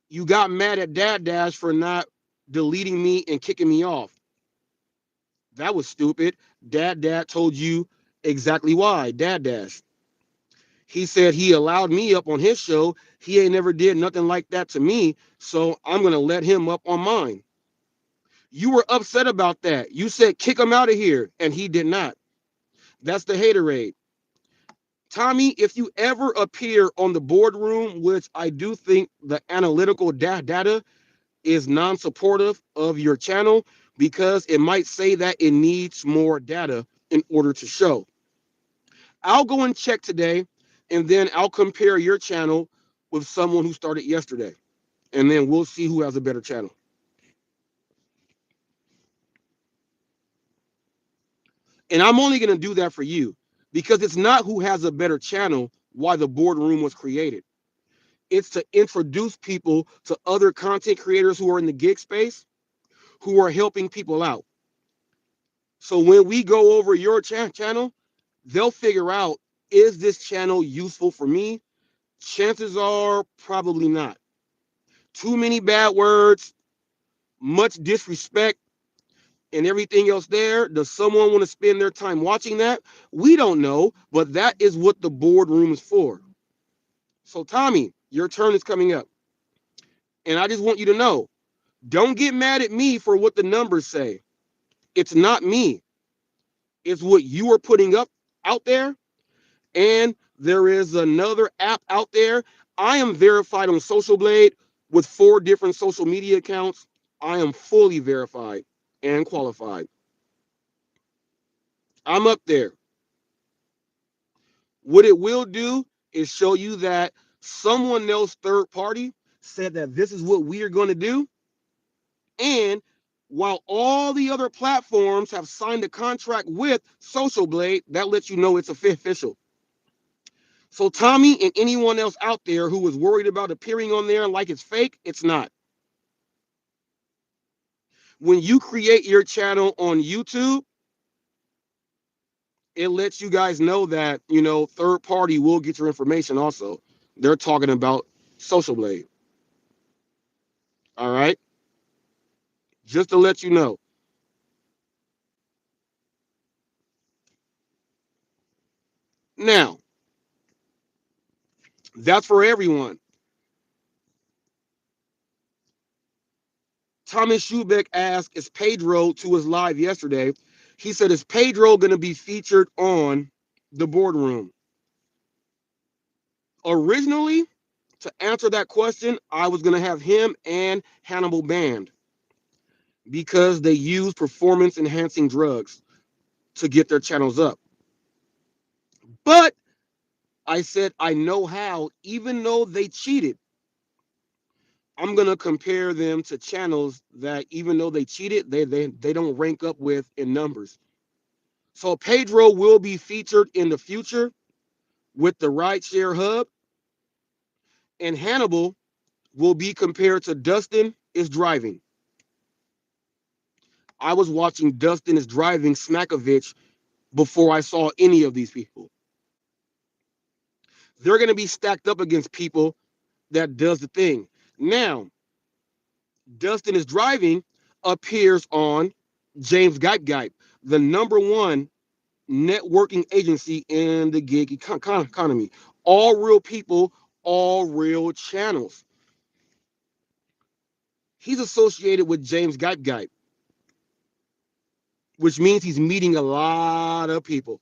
You got mad at Dad Dash for not deleting me and kicking me off. That was stupid. Dad told you exactly why. Dad Dash. He said he allowed me up on his show. He ain't never did nothing like that to me. So I'm going to let him up on mine. You were upset about that. You said kick him out of here, and he did not. That's the haterade. Tommy, if you ever appear on the boardroom, which I do think the analytical data is non-supportive of your channel because it might say that it needs more data in order to show. I'll go and check today, and then I'll compare your channel with someone who started yesterday, and then we'll see who has a better channel. And I'm only going to do that for you because it's not who has a better channel why the boardroom was created. It's to introduce people to other content creators who are in the gig space who are helping people out. So when we go over your channel, they'll figure out, is this channel useful for me? Chances are probably not. Too many bad words, much disrespect, and everything else there. Does someone want to spend their time watching that? We don't know, but that is what the boardroom is for. So, Tommy, your turn is coming up. And I just want you to know, don't get mad at me for what the numbers say. It's not me. It's what you are putting up out there. And there is another app out there. I am verified on Social Blade with 4 different social media accounts. I am fully verified and qualified. I'm up there. What it will do is show you that someone else, third party, said that this is what we are going to do. And while all the other platforms have signed a contract with Social Blade, that lets you know it's official. So Tommy and anyone else out there who was worried about appearing on there like it's fake, it's not. When you create your channel on YouTube, it lets you guys know that, third party will get your information also. They're talking about Social Blade. All right. Just to let you know. Now, that's for everyone. Thomas Schubeck asked, is Pedro to his live yesterday? He said, is Pedro going to be featured on the boardroom? Originally, to answer that question, I was going to have him and Hannibal banned because they use performance enhancing drugs to get their channels up. But I said, I know how, even though they cheated, I'm going to compare them to channels that, even though they cheated, they don't rank up with in numbers. So Pedro will be featured in the future with the Rideshare Hub, and Hannibal will be compared to Dustin is Driving. I was watching Dustin is Driving Smakovich before I saw any of these people. They're going to be stacked up against people that does the thing. Now, Dustin is driving appears on James Gype, the number one networking agency in the gig economy. All real people, all real channels. He's associated with James Gype, which means he's meeting a lot of people.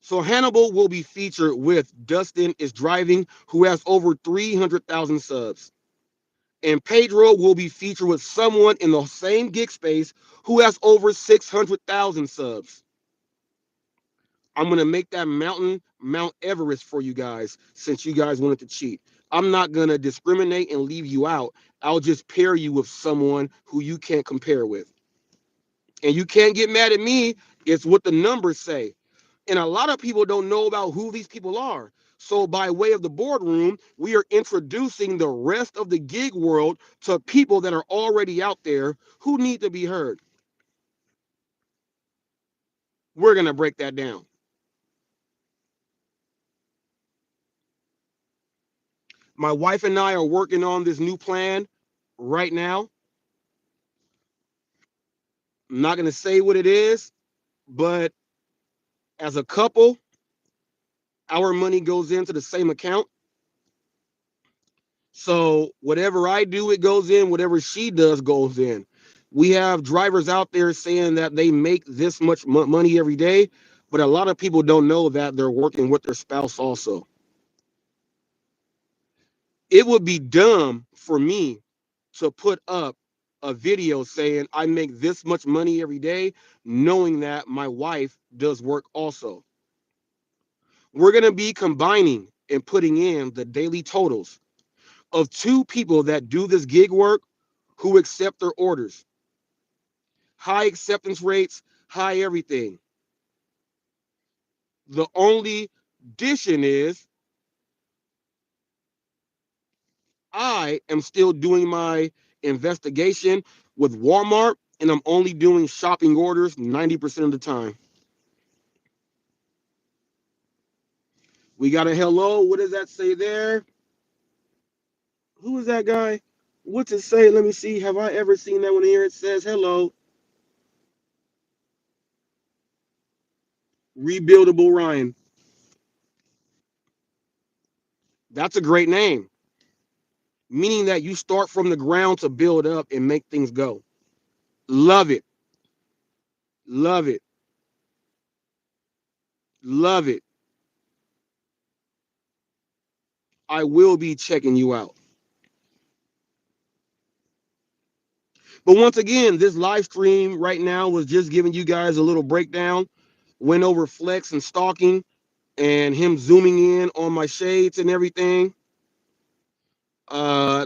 So Hannibal will be featured with Dustin is Driving, who has over 300,000 subs. And Pedro will be featured with someone in the same gig space who has over 600,000 subs. I'm going to make that mountain Mount Everest for you guys since you guys wanted to cheat. I'm not going to discriminate and leave you out. I'll just pair you with someone who you can't compare with. And you can't get mad at me. It's what the numbers say. And a lot of people don't know about who these people are. So, by way of the boardroom, we are introducing the rest of the gig world to people that are already out there who need to be heard. We're going to break that down. My wife and I are working on this new plan right now. I'm not going to say what it is, but as a couple, our money goes into the same account. So whatever I do, it goes in. Whatever she does goes in. We have drivers out there saying that they make this much money every day, but a lot of people don't know that they're working with their spouse also. It would be dumb for me to put up a video saying I make this much money every day, knowing that my wife does work also. We're going to be combining and putting in the daily totals of two people that do this gig work who accept their orders. High acceptance rates, high everything. The only addition is I am still doing my investigation with Walmart, and I'm only doing shopping orders 90% of the time. We got a hello. What does that say there? Who is that guy? What's it say? Let me see. Have I ever seen that one here? It says hello. Rebuildable Ryan. That's a great name, meaning that you start from the ground to build up and make things go. Love it. Love it. Love it. I will be checking you out. But once again, this live stream right now was just giving you guys a little breakdown. Went over flex and stalking and him zooming in on my shades and everything.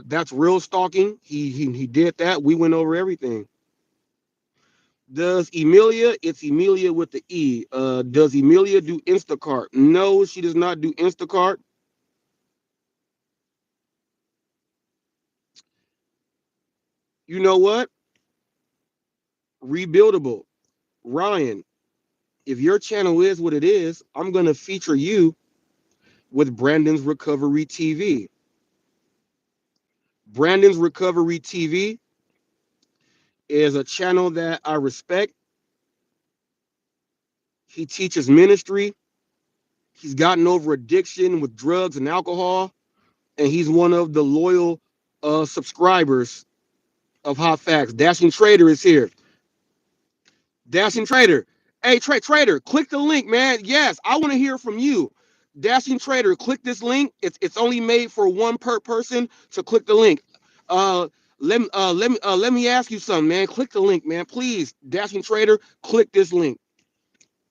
That's real stalking. He did that. We went over everything. Does Emilia? It's Emilia with the E. Does Emilia do Instacart? No, she does not do Instacart. You know what? Rebuildable. Ryan, if your channel is what it is, I'm gonna feature you with Brandon's Recovery TV. Brandon's Recovery TV is a channel that I respect. He teaches ministry. He's gotten over addiction with drugs and alcohol, and he's one of the loyal subscribers of Hot Facts. Dashing Trader is here. Dashing Trader. Hey, Trader, click the link, man. Yes, I want to hear from you. Dashing Trader, click this link. It's only made for one per person, so click the link. Uh, let me ask you something, man. Click the link, man. Please, Dashing Trader, click this link.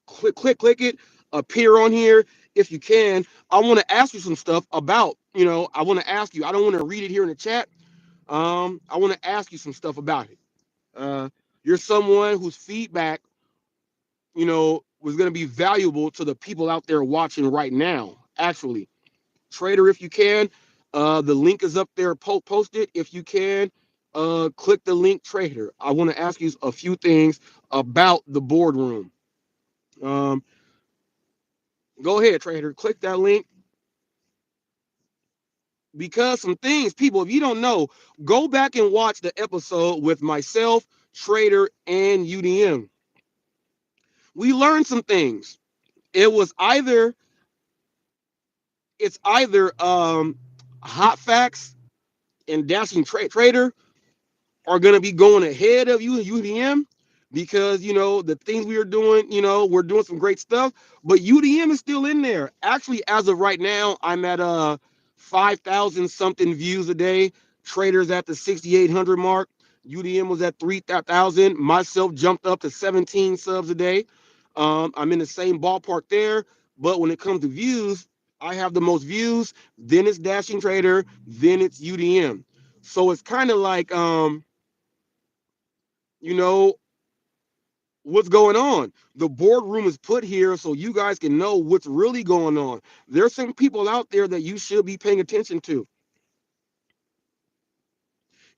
Click it. Appear on here if you can. I want to ask you some stuff about. I want to ask you. I don't want to read it here in the chat. I want to ask you some stuff about it. Uh, you're someone whose feedback, was going to be valuable to the people out there watching right now. Actually, Trader, if you can, the link is up there. Post it if you can. Click the link, Trader. I want to ask you a few things about the boardroom. Um, Go ahead, trader. Click that link because some things, people, if you don't know, go back and watch the episode with myself, Trader, and UDM. We learned some things. It was either it's either hot facts and dashing trader are going to be going ahead of you and UDM because the things we are doing, we're doing some great stuff, but UDM is still in there. Actually, as of right now, I'm at 5,000 something views a day. Traders at the 6,800 mark. UDM was at 3,000. Myself jumped up to 17 subs a day. I'm in the same ballpark there, but when it comes to views, I have the most views. Then it's Dashing Trader. Then it's UDM. So it's kind of like you know, what's going on. The boardroom is put here so you guys can know what's really going on. There's some people out there that you should be paying attention to.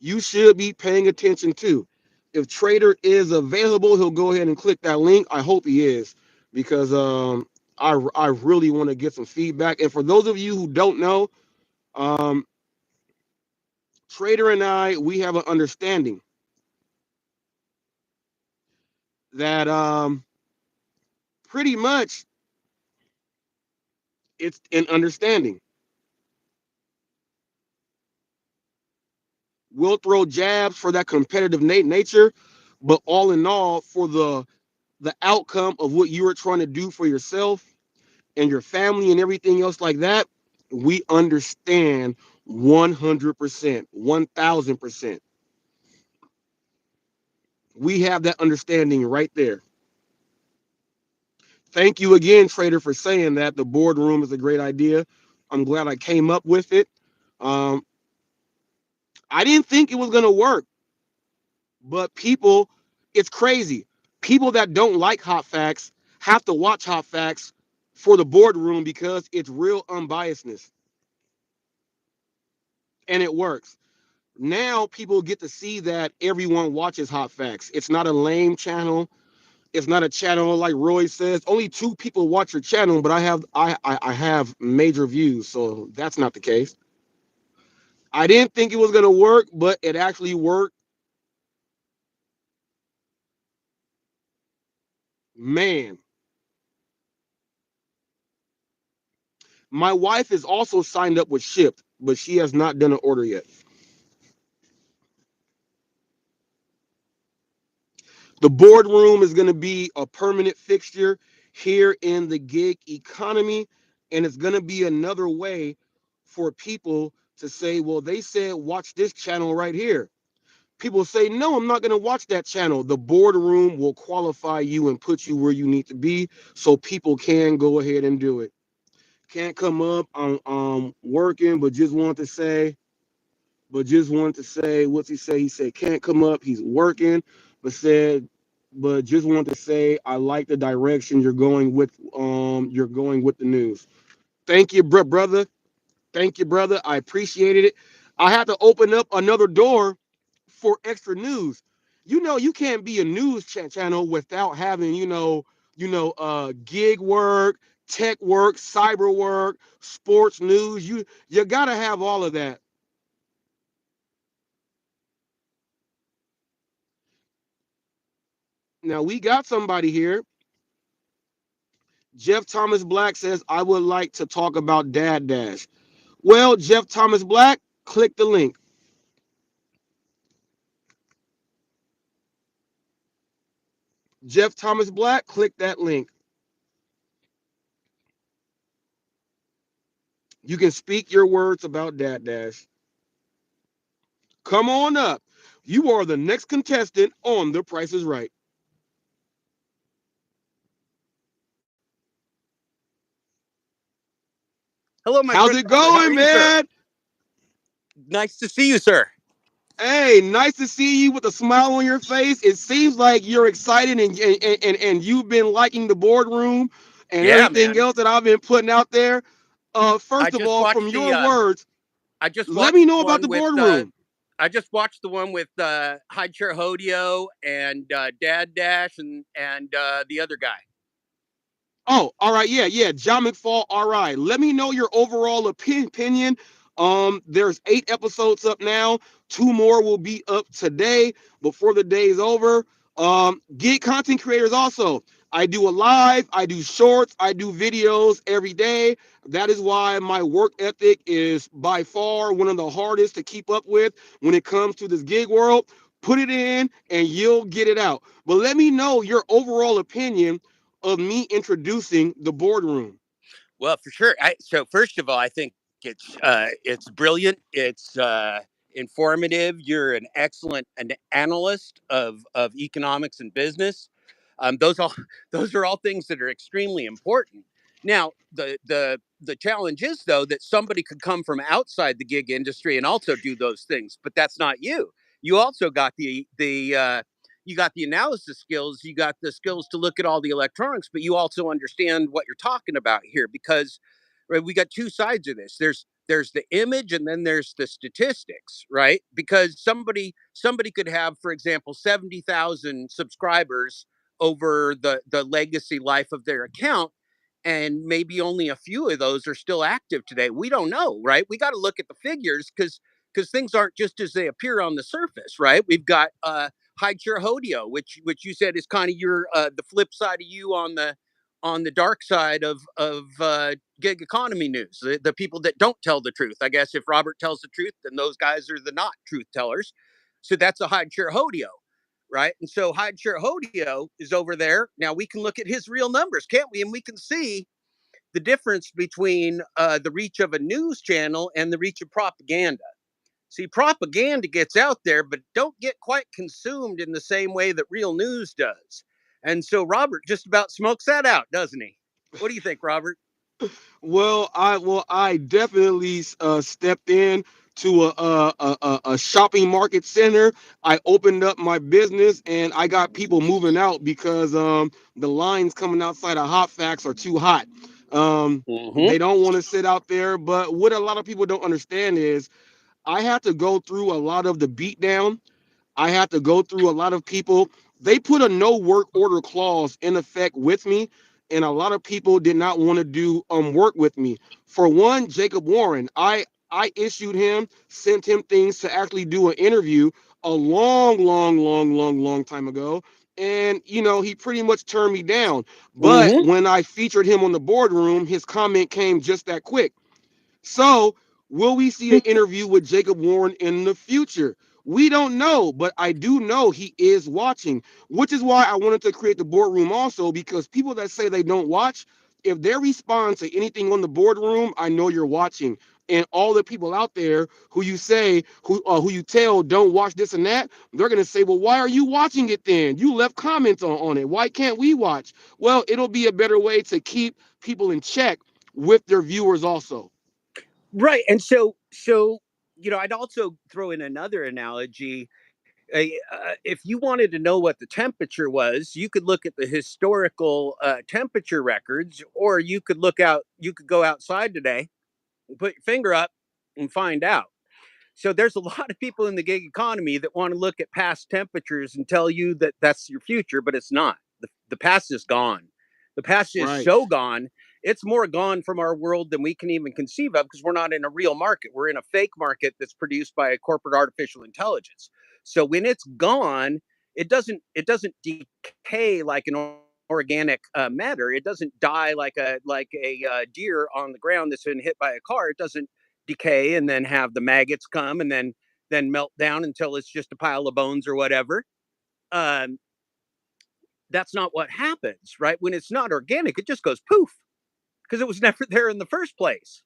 You should be paying attention to. If Trader is available, he'll go ahead and click that link. I hope he is because I really want to get some feedback. And for those of you who don't know, um, Trader and I, we have an understanding that pretty much it's an understanding. We'll throw jabs for that competitive nature, but all in all, for the outcome of what you are trying to do for yourself and your family and everything else like that, we understand 100%, 1,000%. We have that understanding right there. Thank you again, Trader, for saying that the boardroom is a great idea. I'm glad I came up with it. Um, I didn't think it was going to work. But people, it's crazy. People that don't like hot facts have to watch hot facts for the boardroom because it's real unbiasedness and it works. Now people get to see that everyone watches hot facts. It's not a lame channel. It's not a channel like Roy says. Only two people watch your channel, but I have major views, so that's not the case. I didn't think it was gonna work, but it actually worked. Man, my wife is also signed up with Shipped, but she has not done an order yet. The boardroom is going to be a permanent fixture here in the gig economy, and it's going to be another way for people to say, well, they said watch this channel right here. People say, no, I'm not going to watch that channel. The boardroom will qualify you and put you where you need to be so people can go ahead and do it. Can't come up on working, but just wanted to say, what's he say? He said can't come up. He's working, but just want to say I like the direction you're going with. You're going with the news. Thank you, brother. Thank you, brother. I appreciated it. I had to open up another door for extra news. You can't be a news channel without having, gig work, tech work, cyber work, sports news. You gotta have all of that. Now we got somebody here. Jeff Thomas Black says, I would like to talk about Dad Dash. Well, Jeff Thomas Black, click the link. Jeff Thomas Black, click that link. You can speak your words about Dad Dash. Come on up. You are the next contestant on The Price is Right. Hello, my How's friend it Robert. How are going, you, sir? man? Nice to see you, sir. Hey, nice to see you with a smile on your face. It seems like you're excited and you've been liking the boardroom and Yeah, everything man. else that I've been putting out there. I First of just all, from watched your words, I just let me watched know the about one the with boardroom. High Chair Hodio and Dad Dash and the other guy. Oh, all right, yeah, yeah. John McFall, all right. Let me know your overall opinion. There's 8 episodes up now. 2 more will be up today before the day is over. Get content creators also. I do a live, I do shorts, I do videos every day. That is why my work ethic is by far one of the hardest to keep up with when it comes to this gig world. Put it in and you'll get it out. But let me know your overall opinion of me introducing the boardroom. Well, for sure. So first of all, I think it's brilliant. It's informative. You're an excellent an analyst of economics and business. Those all those are all things that are extremely important. Now, the challenge is though that somebody could come from outside the gig industry and also do those things, but that's not you. You also got the you got the analysis skills, you got the skills to look at all the electronics, but you also understand what you're talking about here because right, we got two sides of this. There's the image and then there's the statistics, right? Because somebody could have, for example, 70,000 subscribers over the legacy life of their account, and maybe only a few of those are still active today. We don't know, right? We got to look at the figures because things aren't just as they appear on the surface, right? We've got hide your hodio, which you said is kind of your the flip side of you on the dark side of gig economy news. The people that don't tell the truth. I guess if Robert tells the truth, then those guys are the not truth tellers. So that's a hide your hodio, right? And so hide your hodio is over there. Now we can look at his real numbers, can't we? And we can see the difference between the reach of a news channel and the reach of propaganda. See, propaganda gets out there, but don't get quite consumed in the same way that real news does. And so Robert just about smokes that out, doesn't he? What do you think, Robert? I definitely stepped in to a shopping market center. I opened up my business and I got people moving out because the lines coming outside of Hot Facts are too hot. Mm-hmm. They don't want to sit out there. But what a lot of people don't understand is I had to go through a lot of the beatdown. I had to go through a lot of people. They put a no work order clause in effect with me, and a lot of people did not want to do work with me. For one, Jacob Warren, I issued him, sent him things to actually do an interview a long time ago. And he pretty much turned me down. But Mm-hmm. when I featured him on the boardroom, his comment came just that quick. So, will we see an interview with Jacob Warren in the future? We don't know, but I do know he is watching, which is why I wanted to create the boardroom also, because people that say they don't watch, if they respond to anything on the boardroom, I know you're watching. And all the people out there who you say, who you tell don't watch this and that, they're gonna say, well, why are you watching it then? You left comments on it. Why can't we watch? Well, it'll be a better way to keep people in check with their viewers also. Right. And so I'd also throw in another analogy. If you wanted to know what the temperature was, you could look at the historical temperature records, or you could look out. You could go outside today, put your finger up, and find out. So there's a lot of people in the gig economy that want to look at past temperatures and tell you that that's your future, but it's not. The past is gone. The past is Right. so gone. It's more gone from our world than we can even conceive of because we're not in a real market. We're in a fake market that's produced by a corporate artificial intelligence. So when it's gone, it doesn't decay like an organic matter. It doesn't die like a deer on the ground that's been hit by a car. It doesn't decay and then have the maggots come and then melt down until it's just a pile of bones or whatever. Um, that's not what happens, right? When it's not organic, it just goes poof because it was never there in the first place,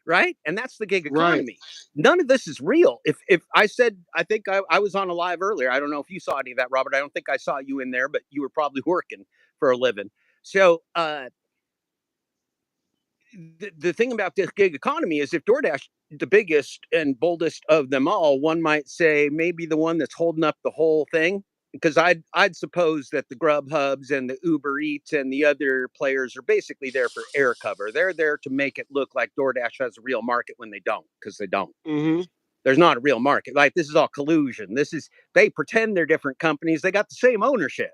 right? And that's the gig Right. economy. None of this is real. If I said, I think I was on a live earlier. I don't know if you saw any of that, Robert. I don't think I saw you in there, but you were probably working for a living. So the thing about this gig economy is if DoorDash, the biggest and boldest of them all, one might say maybe the one that's holding up the whole thing, because I'd suppose that the Grub Hubs and the Uber Eats and the other players are basically there for air cover. They're there to make it look like DoorDash has a real market when they don't, because they don't. Mm-hmm. There's not a real market. Like this is all collusion. This is they pretend they're different companies. They got the same ownership.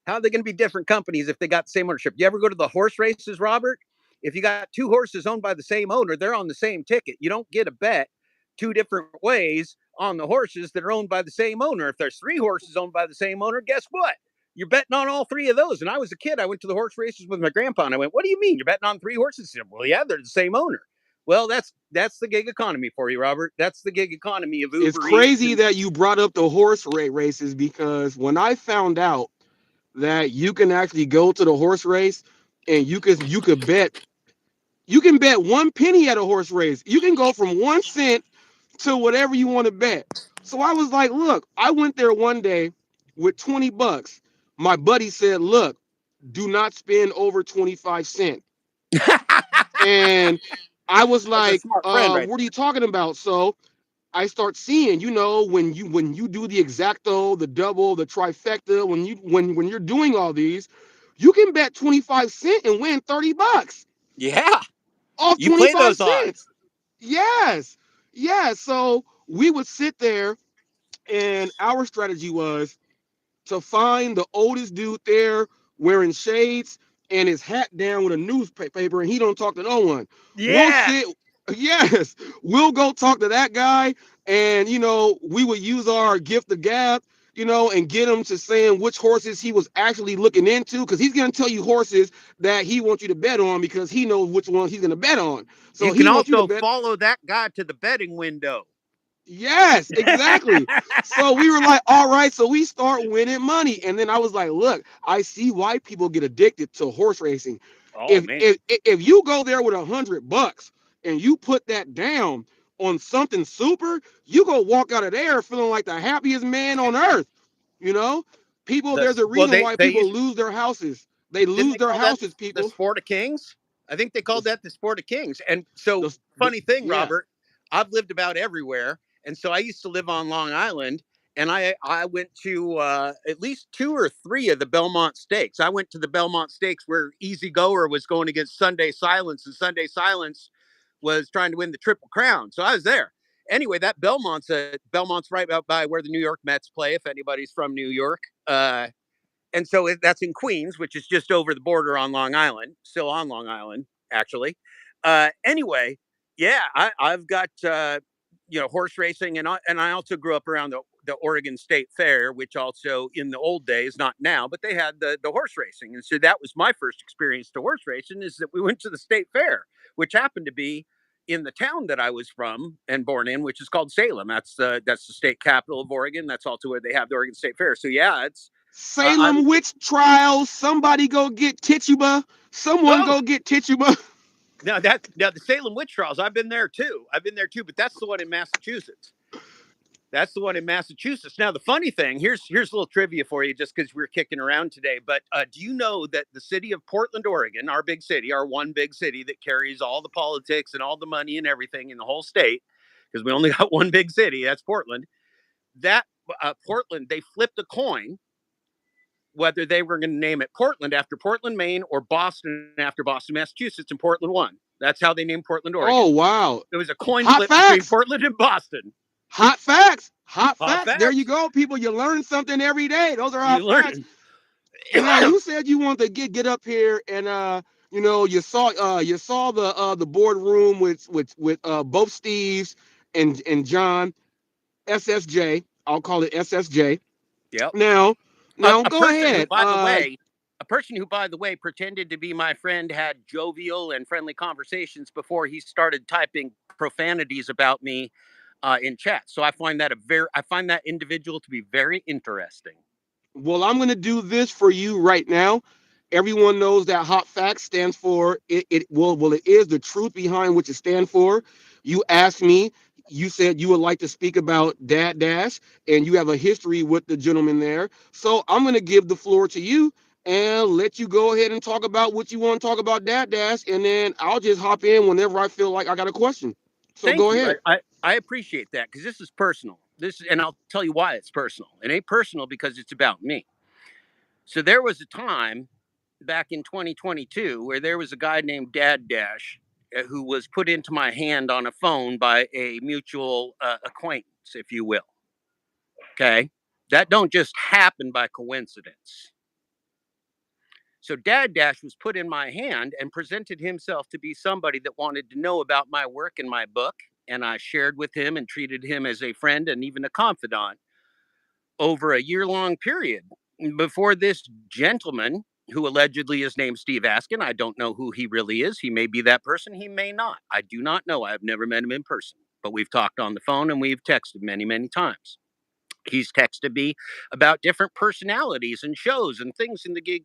How are they going to be different companies if they got the same ownership? You ever go to the horse races, Robert? If you got two horses owned by the same owner, they're on the same ticket. You don't get a bet two different ways on the horses that are owned by the same owner. If there's three horses owned by the same owner, guess what? You're betting on all three of those. And I was a kid. I went to the horse races with my grandpa, and I went, "What do you mean you're betting on three horses?" He said, "Well, yeah, they're the same owner." Well, that's the gig economy for you, Robert. That's the gig economy of It's Uber Eats crazy and that you brought up the horse races because when I found out that you can actually go to the horse race and you could bet you can bet 1 penny at a horse race. You can go from 1 cent to whatever you want to bet. So I was like, look, I went there one day with 20 bucks. My buddy said, look, do not spend over 25 cents. And I was that's a like, smart friend right what are there. you talking about? So I start seeing, when you do the exacto, the double, the trifecta, when you're doing all these, you can bet 25 cents and win 30 bucks Yeah, off you play 25 those cents. odds. Yes. Yes. So we would sit there and our strategy was to find the oldest dude there wearing shades and his hat down with a newspaper and he don't talk to no one. We'll Yeah, sit, yes, we'll go talk to that guy and we would use our gift of gab, and get him to saying which horses he was actually looking into because he's going to tell you horses that he wants you to bet on because he knows which ones he's going to bet on. So you can he wants you to also bet. follow that guy to the betting window. Yes, exactly. So we were like, all right, so we start winning money. And then I was like, look, I see why people get addicted to horse racing. Oh If man, if if you go there with $100 and you put that down on something super, you go walk out of there feeling like the happiest man on earth. You know, people, there's a well reason they why they people used lose their houses. They didn't lose they their call that houses, the people. sport of kings? I think they The, called that the sport of kings. And so, the funny thing, yeah. Robert, I've lived about everywhere, and so I used to live on Long Island, and I went to at least two or three of the Belmont Stakes. I went to the Belmont Stakes where Easy Goer was going against Sunday Silence, and Sunday Silence was trying to win the Triple Crown. So I was there. Anyway, that Belmont's right out by where the New York Mets play. If anybody's from New York, and so that's in Queens, which is just over the border on Long Island, still on Long Island, actually. Anyway, yeah, I've got horse racing, and I also grew up around the Oregon State Fair, which also in the old days, not now, but they had the horse racing, and so that was my first experience to horse racing. Is that we went to the state fair, which happened to be in the town that I was from and born in, which is called Salem. That's the state capital of Oregon. That's also where they have the Oregon State Fair. So yeah, it's I Salem witch trials. Somebody go get Tituba. Someone oh go get Tituba. now the Salem witch trials. I've been there too. But that's the one in Massachusetts. That's the one in Massachusetts. Now the funny thing here's a little trivia for you, just because we're kicking around today. But do you know that the city of Portland, Oregon, our big city, our one big city that carries all the politics and all the money and everything in the whole state, because we only got one big city, that's Portland. That Portland, they flipped a coin whether they were going to name it Portland after Portland, Maine, or Boston after Boston, Massachusetts, and Portland won. That's how they named Portland, Oh Oregon. wow. There was a coin Hot flip between facts. Portland and Boston. Hot facts. Hot Hot facts. There you facts. go, people. You learn something every day. Those are hot You facts. learn. Now you said you want to get up here and you saw the boardroom with both Steves and John SSJ. I'll call it SSJ. Yep. Now A, now a go person who, ahead. by the way, a person who, by the way, pretended to be my friend, had jovial and friendly conversations before he started typing profanities about me in chat. So I find that individual to be very interesting. Well, I'm going to do this for you right now. Everyone knows that hot facts stands for it is the truth behind what it stands for. You asked me, you said you would like to speak about Dad Dash, and you have a history with the gentleman there. So I'm going to give the floor to you and let you go ahead and talk about what you want to talk about Dad Dash, and then I'll just hop in whenever I feel like I got a question. So Thank go you. ahead. I appreciate that, because this is personal. And I'll tell you why it's personal. It ain't personal because it's about me. So there was a time back in 2022 where there was a guy named Dad Dash who was put into my hand on a phone by a mutual acquaintance, if you will. Okay. That don't just happen by coincidence. So Dad Dash was put in my hand and presented himself to be somebody that wanted to know about my work and my book. And I shared with him and treated him as a friend and even a confidant over a year-long period before this gentleman, who allegedly is named Steve Askin. I don't know who he really is. He may be that person. He may not. I do not know. I have never met him in person, but we've talked on the phone and we've texted many, many times. He's texted me about different personalities and shows and things in the gig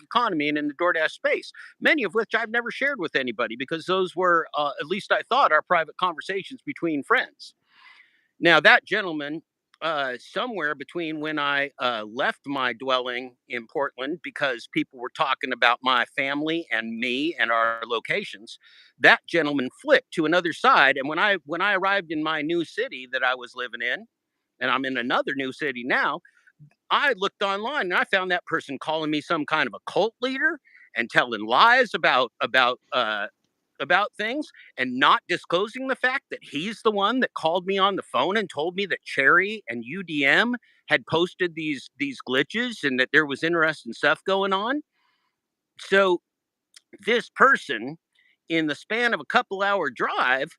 economy and in the DoorDash space, many of which I've never shared with anybody because those were, at least I thought, our private conversations between friends. Now, that gentleman, somewhere between when I left my dwelling in Portland because people were talking about my family and me and our locations, that gentleman flipped to another side. And when I arrived in my new city that I was living in, and I'm in another new city now, I looked online and I found that person calling me some kind of a cult leader and telling lies about things and not disclosing the fact that he's the one that called me on the phone and told me that Cherry and UDM had posted these glitches and that there was interesting stuff going on. So this person, in the span of a couple hour drive,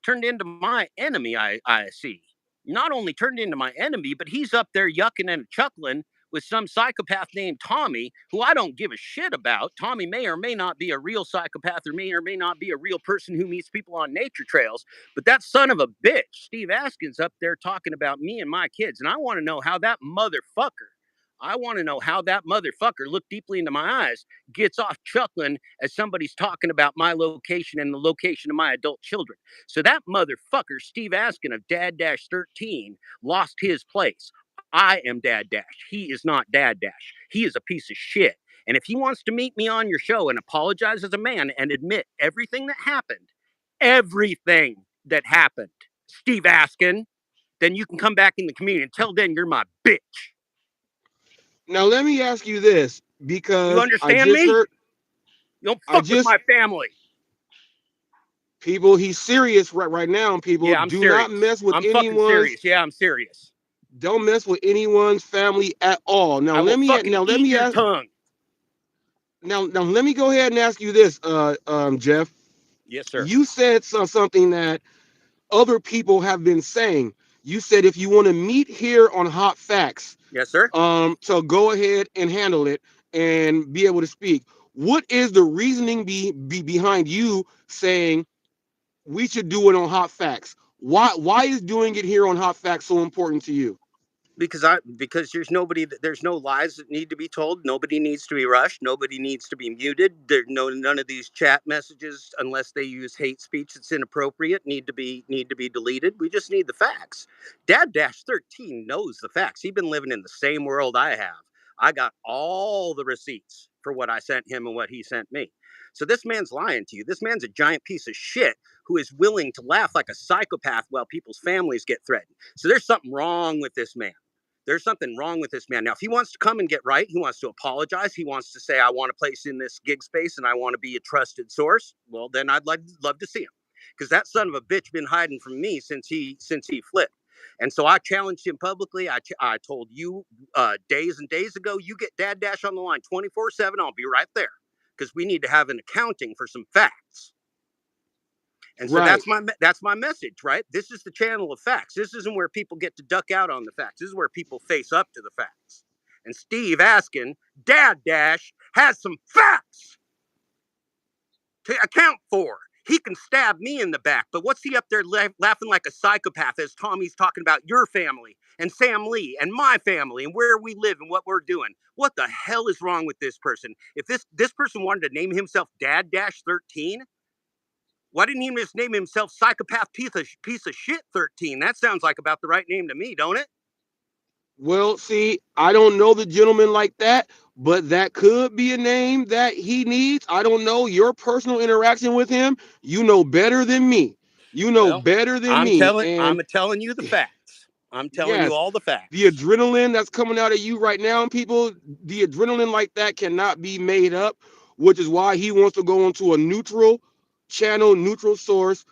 turned into my enemy. I see. Not only turned into my enemy, but he's up there yucking and chuckling with some psychopath named Tommy, who I don't give a shit about. Tommy may or may not be a real psychopath or may not be a real person who meets people on nature trails. But that son of a bitch, Steve Askin's up there talking about me and my kids. And I want to know how that motherfucker, look deeply into my eyes, gets off chuckling as somebody's talking about my location and the location of my adult children. So that motherfucker, Steve Askin of Dad Dash 13, lost his place. I am Dad Dash. He is not Dad Dash. He is a piece of shit. And if he wants to meet me on your show and apologize as a man and admit everything that happened, Steve Askin, then you can come back in the community. Until then, you're my bitch. Now let me ask you this, You because understand me? You don't I fuck with just my family. people, he's serious right now. And people, Yeah, I'm do not serious. mess with I'm fucking anyone's. serious. Yeah, I'm serious. Don't mess with anyone's family at all. I will fucking eat your tongue. Now let me go ahead and ask you this, Jeff. Yes, sir. You said something that other people have been saying. You said if you want to meet here on Hot Facts, Yes, sir. so go ahead and handle it and be able to speak. What is the reasoning behind you saying we should do it on Hot Facts? Why is doing it here on Hot Facts so important to you? Because there's no lies that need to be told. Nobody needs to be rushed. Nobody needs to be muted. There no none of these chat messages, unless they use hate speech that's inappropriate, need to be deleted. We just need the facts. Dad Dash 13 knows the facts. He's been living in the same world I have. I got all the receipts for what I sent him and what he sent me. So this man's lying to you. This man's a giant piece of shit who is willing to laugh like a psychopath while people's families get threatened. So there's something wrong with this man. There's something wrong with this man. Now, if he wants to come and get right, he wants to apologize. He wants to say, I want a place in this gig space and I want to be a trusted source. Well, then I'd love to see him, because that son of a bitch been hiding from me since he flipped. And so I challenged him publicly. I told you days and days ago, you get Dad Dash on the line 24/7. I'll be right there, because we need to have an accounting for some facts. And so Right. that's my message, right? This is the channel of facts. This isn't where people get to duck out on the facts. This is where people face up to the facts. And Steve Askin, Dad Dash, has some facts to account for. He can stab me in the back, but what's he up there laughing like a psychopath as Tommy's talking about your family and Sam Lee and my family and where we live and what we're doing? What the hell is wrong with this person? If this person wanted to name himself Dad Dash 13, why didn't he just name himself Psychopath piece of Shit 13? That sounds like about the right name to me, don't it? Well, see, I don't know the gentleman like that, but that could be a name that he needs. I don't know your personal interaction with him. You know better than me. You know Well, better than I'm me. telling And I'm telling you the facts. I'm telling you yes, all the the facts. adrenaline that's coming out of you right now, people, the adrenaline like that cannot be made up, which is why he wants to go into a neutral channel, neutral source.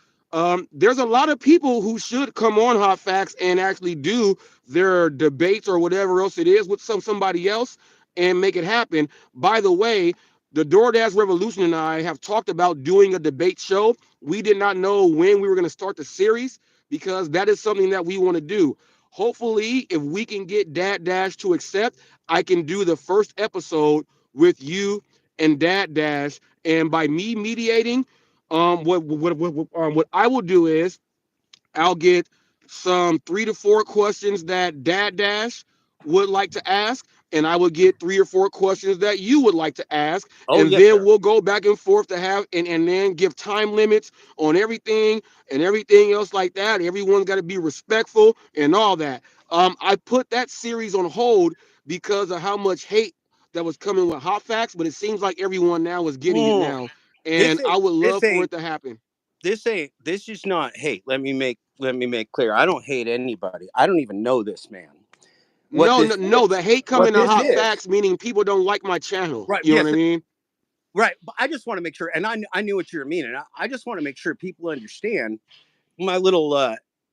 There's a lot of people who should come on Hot Facts and actually do their debates or whatever else it is with somebody else. and make it happen. By the way, the DoorDash Revolution and I have talked about doing a debate show. We did not know when we were going to start the series because that is something that we want to do. Hopefully, if we can get Dad Dash to accept, I can do the first episode with you and Dad Dash. And by me mediating, what I will do is I'll get some 3 to 4 questions that Dad Dash would like to ask, and I would get 3 or 4 questions that you would like to ask, Oh, and yes, then sir. we'll go back and forth to have and then give time limits on everything and everything else like that. Everyone's got to be respectful and all that. I put that series on hold because of how much hate that was coming with Hot Facts, but it seems like everyone now is getting it Mm. now, This and I ain't would this love for ain't it to happen. this is not hate. Let me make clear. I don't hate anybody. I don't even know this man. What No, this no, no. is, The hate what coming to this hot is, facts, meaning people don't like my channel. right? You know what Yes, I mean? right. But I just want to make sure, and I knew what you were meaning. I just want to make sure people understand my little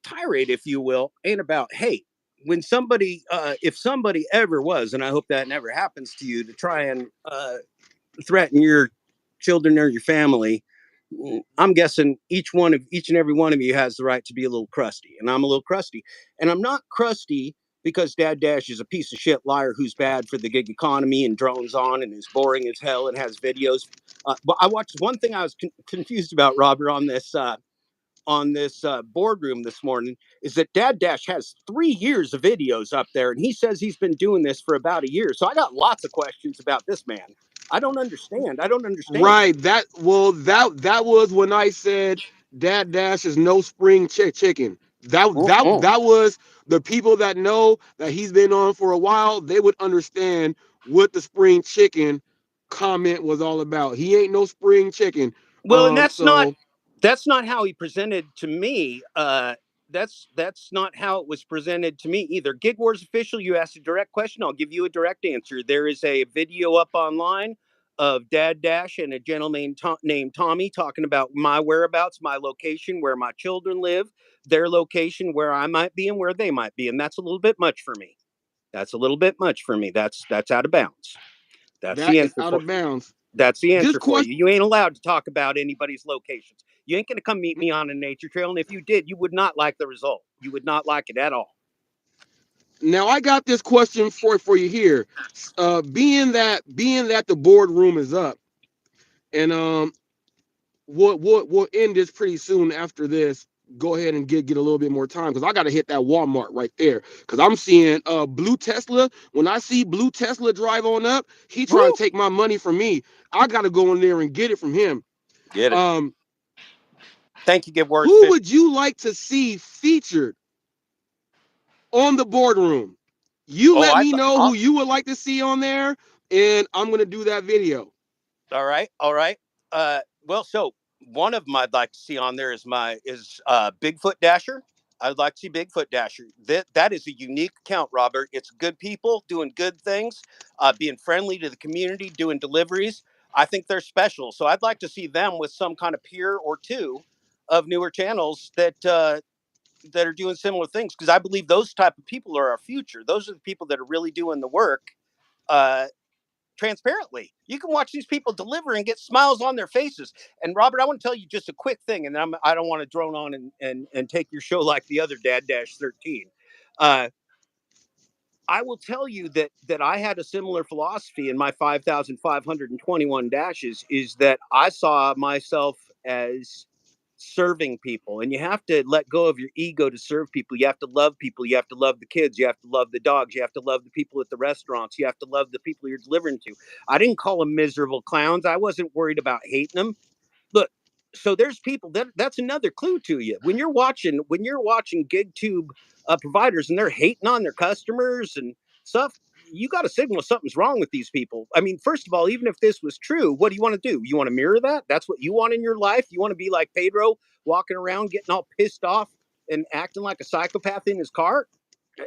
tirade, if you will, ain't about hate. When somebody, if somebody ever was, and I hope that never happens to you, to try and threaten your children or your family, I'm guessing each and every one of you has the right to be a little crusty, and I'm a little crusty, and I'm not crusty because Dad Dash is a piece of shit liar who's bad for the gig economy and drones on and is boring as hell and has videos. But I watched one thing I was confused about, Robert, on this boardroom this morning is that Dad Dash has 3 years of videos up there, and he says he's been doing this for about a year. So I got lots of questions about this man. I don't understand. I don't understand. Right. That was when I said Dad Dash is no spring chicken. Mm-mm. That was the people that know that he's been on for a while. They would understand what the spring chicken comment was all about. He ain't no spring chicken. Well, and So that's not how he presented to me. That's not how it was presented to me either. Gig Wars official, you asked a direct question. I'll give you a direct answer. There is a video up online of Dad Dash and a gentleman named Tommy talking about my whereabouts, my location, where my children live, their location, where I might be, and where they might be, and that's a little bit much for me. That's a little bit much for me. That's out of bounds. That's that the is answer out for of bounds. that's the This answer for question you. You ain't allowed to talk about anybody's locations. You ain't going to come meet me on a nature trail. And if you did, you would not like the result. You would not like it at all. Now I got this question for you here. Being that the boardroom is up, and we'll end this pretty soon after this. Go ahead and get a little bit more time because I got to hit that Walmart right there because I'm seeing blue Tesla. When I see blue Tesla drive on up, he trying Woo! to take my money from me. I got to go in there and get it from him. Get it. Um, Thank you, Give Words who Fish. would you like to see featured on the boardroom? You Oh, let I me thought. know who you would like to see on there, and I'm gonna do that video. All right. All right. Well, so one of them I'd like to see on there is Bigfoot Dasher. I'd like to see Bigfoot Dasher. That is a unique account, Robert. It's good people doing good things, being friendly to the community, doing deliveries. I think they're special. So I'd like to see them with some kind of peer or two of newer channels that are doing similar things because I believe those type of people are our future. Those are the people that are really doing the work. Uh, Transparently. You can watch these people deliver and get smiles on their faces. And Robert, I want to tell you just a quick thing, and I don't want to drone on and take your show like the other Dad Dash 13. Uh, I will tell you that I had a similar philosophy in my 5,521 dashes. Is that I saw myself as serving people, and you have to let go of your ego to serve people. You have to love people. You have to love the kids. You have to love the dogs. You have to love the people at the restaurants. You have to love the people you're delivering to. I didn't call them miserable clowns. I wasn't worried about hating them. Look, so there's people that's another clue to you when you're watching gig tube providers and they're hating on their customers and stuff. You got to signal something's wrong with these people. I mean, first of all, even if this was true, what do you want to do? You want to mirror that? That's what you want in your life? You want to be like Pedro, walking around getting all pissed off and acting like a psychopath in his car?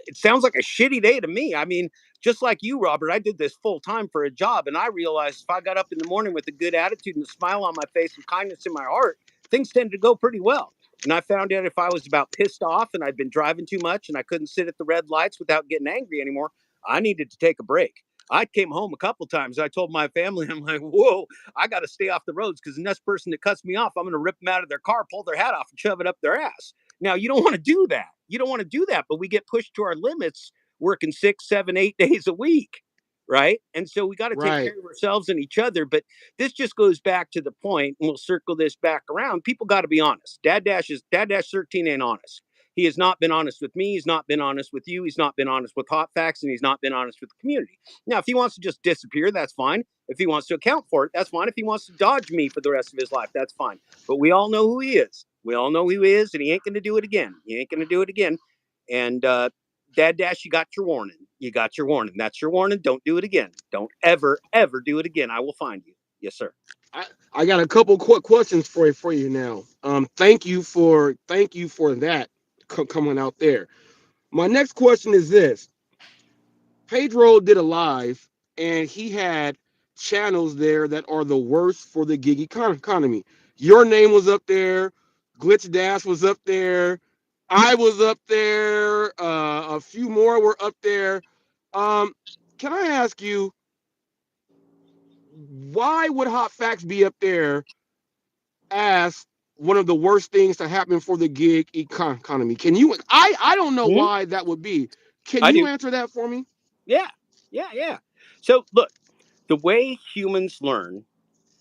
It sounds like a shitty day to me. I mean, just like you, Robert, I did this full time for a job, and I realized if I got up in the morning with a good attitude and a smile on my face and kindness in my heart, things tended to go pretty well. And I found out if I was about pissed off and I'd been driving too much and I couldn't sit at the red lights without getting angry anymore, I needed to take a break. I came home a couple times. I told my family, I'm like, whoa, I got to stay off the roads because the next person that cuts me off, I'm going to rip them out of their car, pull their hat off, and shove it up their ass. Now, you don't want to do that. You don't want to do that, but we get pushed to our limits working 6, 7, 8 days a week. Right. And so we got to take Right. care of ourselves and each other. But this just goes back to the point, and we'll circle this back around. People got to be honest. Dad Dash 13 ain't honest. He has not been honest with me. He's not been honest with you. He's not been honest with Hot Facts, and he's not been honest with the community. Now, if he wants to just disappear, that's fine. If he wants to account for it, that's fine. If he wants to dodge me for the rest of his life, that's fine. But we all know who he is. We all know who he is, and he ain't going to do it again. He ain't going to do it again. And Dad Dash, you got your warning. You got your warning. That's your warning. Don't do it again. Don't ever, ever do it again. I will find you. Yes, sir. I got a couple quick questions for you now. Thank you for that coming out there. My next question is this: Pedro did a live, and he had channels there that are the worst for the gig economy. Your name was up there, Glitch Dash was up there, I was up there, a few more were up there. Um, can I ask you, why would Hot Facts be up there as one of the worst things to happen for the gig economy? Can you? I don't know Hmm? why that would be. Can I you do. answer that for me? Yeah. Yeah. Yeah. So, look, the way humans learn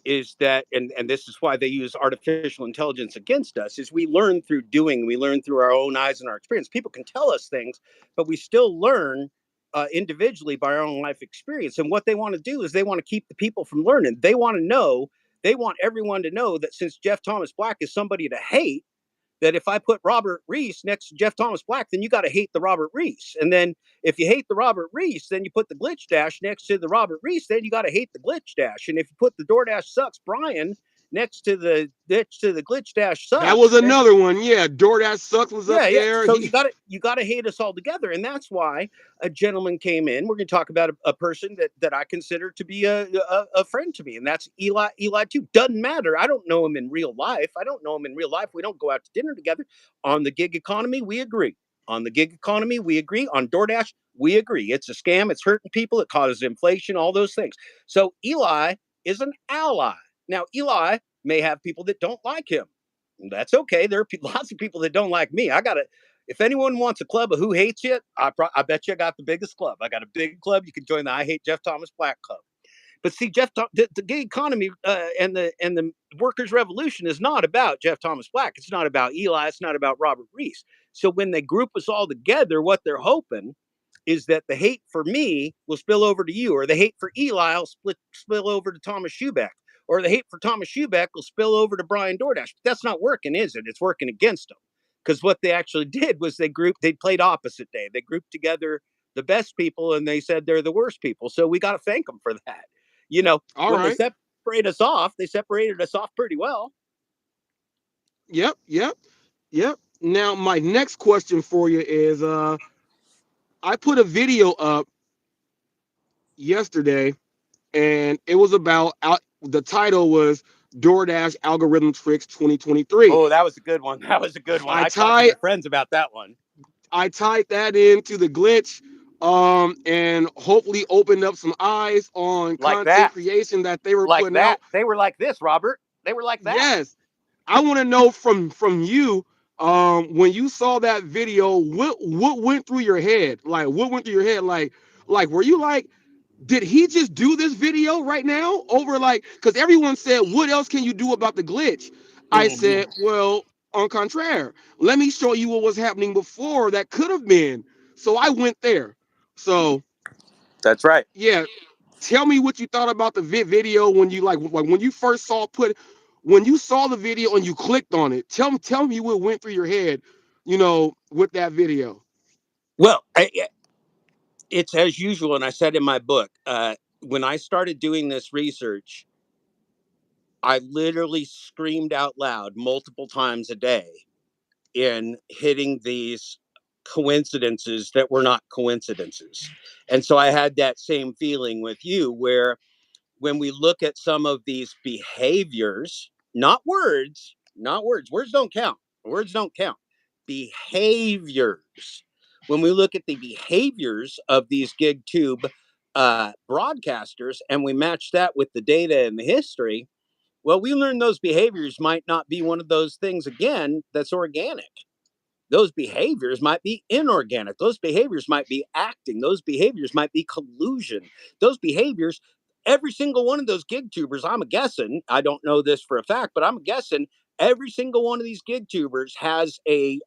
is that, and this is why they use artificial intelligence against us, is we learn through doing, we learn through our own eyes and our experience. People can tell us things, but we still learn individually by our own life experience. And what they want to do is they want to keep the people from learning. They want to know, they want everyone to know that since Jeff Thomas Black is somebody to hate, that if I put Robert Reese next to Jeff Thomas Black, then you got to hate the Robert Reese. And then if you hate the Robert Reese, then you put the Glitch Dash next to the Robert Reese, then you got to hate the Glitch Dash. And if you put the DoorDash Sucks Brian next to the Glitch Dash That was Sucks, then another one. Yeah, DoorDash Sucks was up yeah, yeah. there. So He you gotta hate us all together, and that's why a gentleman came in. We're going to talk about a person that I consider to be a friend to me, and that's Eli. Eli too. Doesn't matter. I don't know him in real life. I don't know him in real life. We don't go out to dinner together. On the gig economy, we agree. On the gig economy, we agree. On DoorDash, we agree. It's a scam. It's hurting people. It causes inflation. All those things. So Eli is an ally. Now Eli may have people that don't like him. That's okay. There are lots of people that don't like me. I got to, if anyone wants a club of who hates you, I bet you I got the biggest club. I got a big club. You can join the I Hate Jeff Thomas Black Club. But see, the gig economy and the workers' revolution is not about Jeff Thomas Black. It's not about Eli. It's not about Robert Reese. So when they group us all together, what they're hoping is that the hate for me will spill over to you, or the hate for Eli will spill over to Thomas Schubeck, or the hate for Thomas Schubeck will spill over to Brian DoorDash. But that's not working, is it? It's working against them, because what they actually did was they played opposite day. They grouped together the best people and they said they're the worst people. So we got to thank them for that. You know, all when they right. separate us off, they separated us off pretty well. Yep, yep, yep. Now my next question for you is I put a video up yesterday, and it was about the title was DoorDash algorithm tricks 2023. Oh, that was a good one. That was a good one. I I talked to tied my friends about that one. I tied that into the glitch, and hopefully opened up some eyes on Like content that. creation that they were Like putting that. out. They were like this, Robert. They were like that. Yes, I want to know from you, when you saw that video, what went through your head? Like, what went through your head? Like were you like, did he just do this video right now over, like, because everyone said, what else can you do about the glitch? I said, Mhm. well, on contraire, let me show you what was happening before that could have been. So I went there. So That's right. yeah, tell me what you thought about the video when you, like when you first when you saw the video and you clicked on it. Tell me what went through your head, with that video. Well, it's as usual, and I said in my book, when I started doing this research, I literally screamed out loud multiple times a day in hitting these coincidences that were not coincidences. And so I had that same feeling with you, where when we look at some of these behaviors, not words don't count. Words don't count. Behaviors. When we look at the behaviors of these gig tube broadcasters and we match that with the data and the history, well, we learn those behaviors might not be one of those things again that's organic. Those behaviors might be inorganic. Those behaviors might be acting. Those behaviors might be collusion. Those behaviors, every single one of those gig tubers, I'm guessing, I don't know this for a fact, but I'm guessing every single one of these gig tubers has a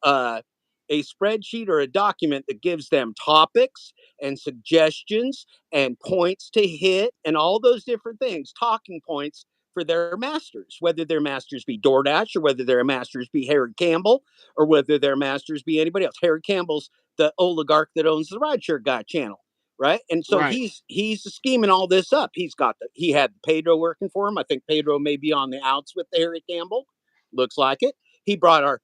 spreadsheet or a document that gives them topics and suggestions and points to hit and all those different things, talking points for their masters, whether their masters be DoorDash or whether their masters be Harry Campbell or whether their masters be anybody else. Harry Campbell's the oligarch that owns the Rideshare Guy channel, right? And so Right. he's scheming all this up. He had Pedro working for him. I think Pedro may be on the outs with Harry Campbell. Looks like it. He brought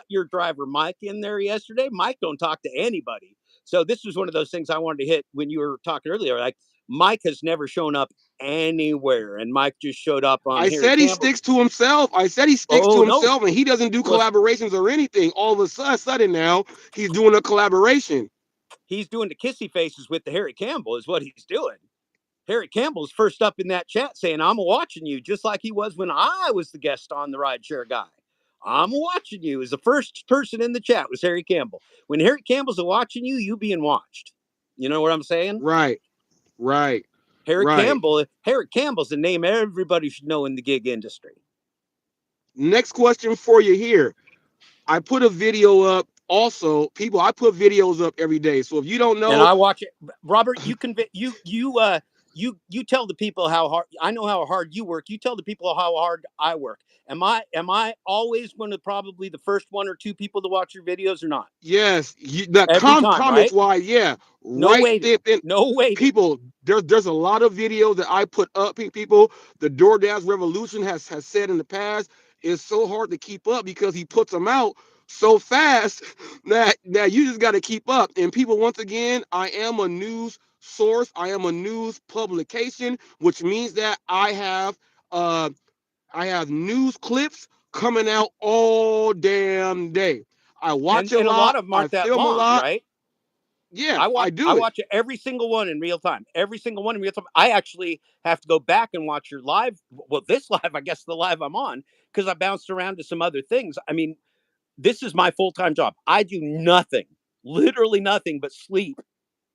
your driver Mike in there yesterday. Mike don't talk to anybody. So this was one of those things I wanted to hit when you were talking earlier. Like Mike has never shown up anywhere, and Mike just showed up on I Harry said he Campbell. sticks to himself. I said he sticks to Oh no, himself, and he doesn't do well collaborations or anything. All of a sudden now he's doing a collaboration. he's doing the kissy faces with the Harry Campbell is what he's doing. Harry Campbell's first up in that chat saying, I'm watching you, just like he was when I was the guest on the Rideshare Guy. I'm watching you. As the first person in the chat was Harry Campbell. When Harry Campbell's watching you, you being watched. You know what I'm saying? Right. Right. Harry Right. Campbell, Harry Campbell's a name everybody should know in the gig industry. Next question for you here. I put a video up. Also, people, I put videos up every day. So if you don't And know, I watch it. Robert, you tell the people how hard I know how hard you work. You tell the people how hard I work. Am I always one of probably the first one or two people to watch your videos or not? yes, the Every time, comments right? wise, yeah, No right waiting. there. Then No waiting. people, there's a lot of videos that I put up. People, the DoorDash revolution has said in the past, it's so hard to keep up because he puts them out so fast that you just got to keep up. And people, once again, I am a news source. I am a news publication, which means that uh I have news clips coming out all damn day. I watch a And a lot lot. of them I aren't that film a long, lot. right? Yeah, I watch I I do it. watch every single one in real time. Every single one in real time. I actually have to go back and watch your live. Well, this live, I guess the live I'm on, because I bounced around to some other things. I mean, this is my full-time job. I do nothing, literally nothing but sleep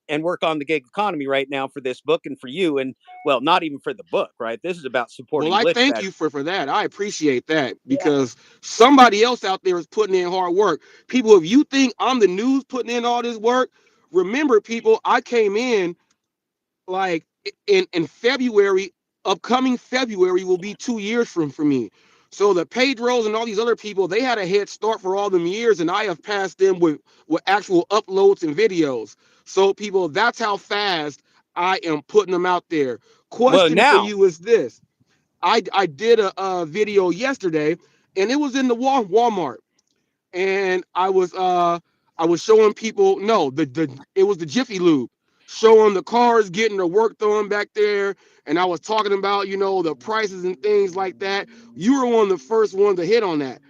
and work on the gig economy right now for this book and for you. And well, not even for the book, right? This is about Well, supporting I glitch thank back. you for that. I appreciate that Yeah. because somebody else out there is putting in hard work. People, if you think I'm the news putting in all this work, remember, people, I came in like in February. Upcoming February will be 2 years from me. So the Pedros and all these other people, they had a head start for all them years, and I have passed them with actual uploads and videos. So people, that's how fast I am putting them out there. Well, Question for now, you is this: I did a video yesterday, and it was in the Walmart, and I was showing people, no, the it was the Jiffy Lube, showing the cars getting their work done back there, and I was talking about the prices and things like that. You were one of the first ones to hit on that.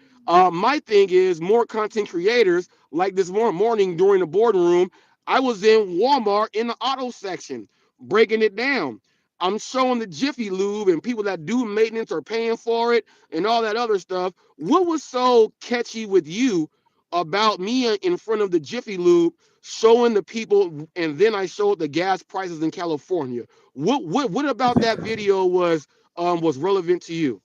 My thing is more content creators like this morning during the boardroom. I was in Walmart in the auto section breaking it down. I'm showing the Jiffy Lube and people that do maintenance are paying for it and all that other stuff. What was so catchy with you about me in front of the Jiffy Lube showing the people, and then I showed the gas prices in California? What about that video was relevant to you?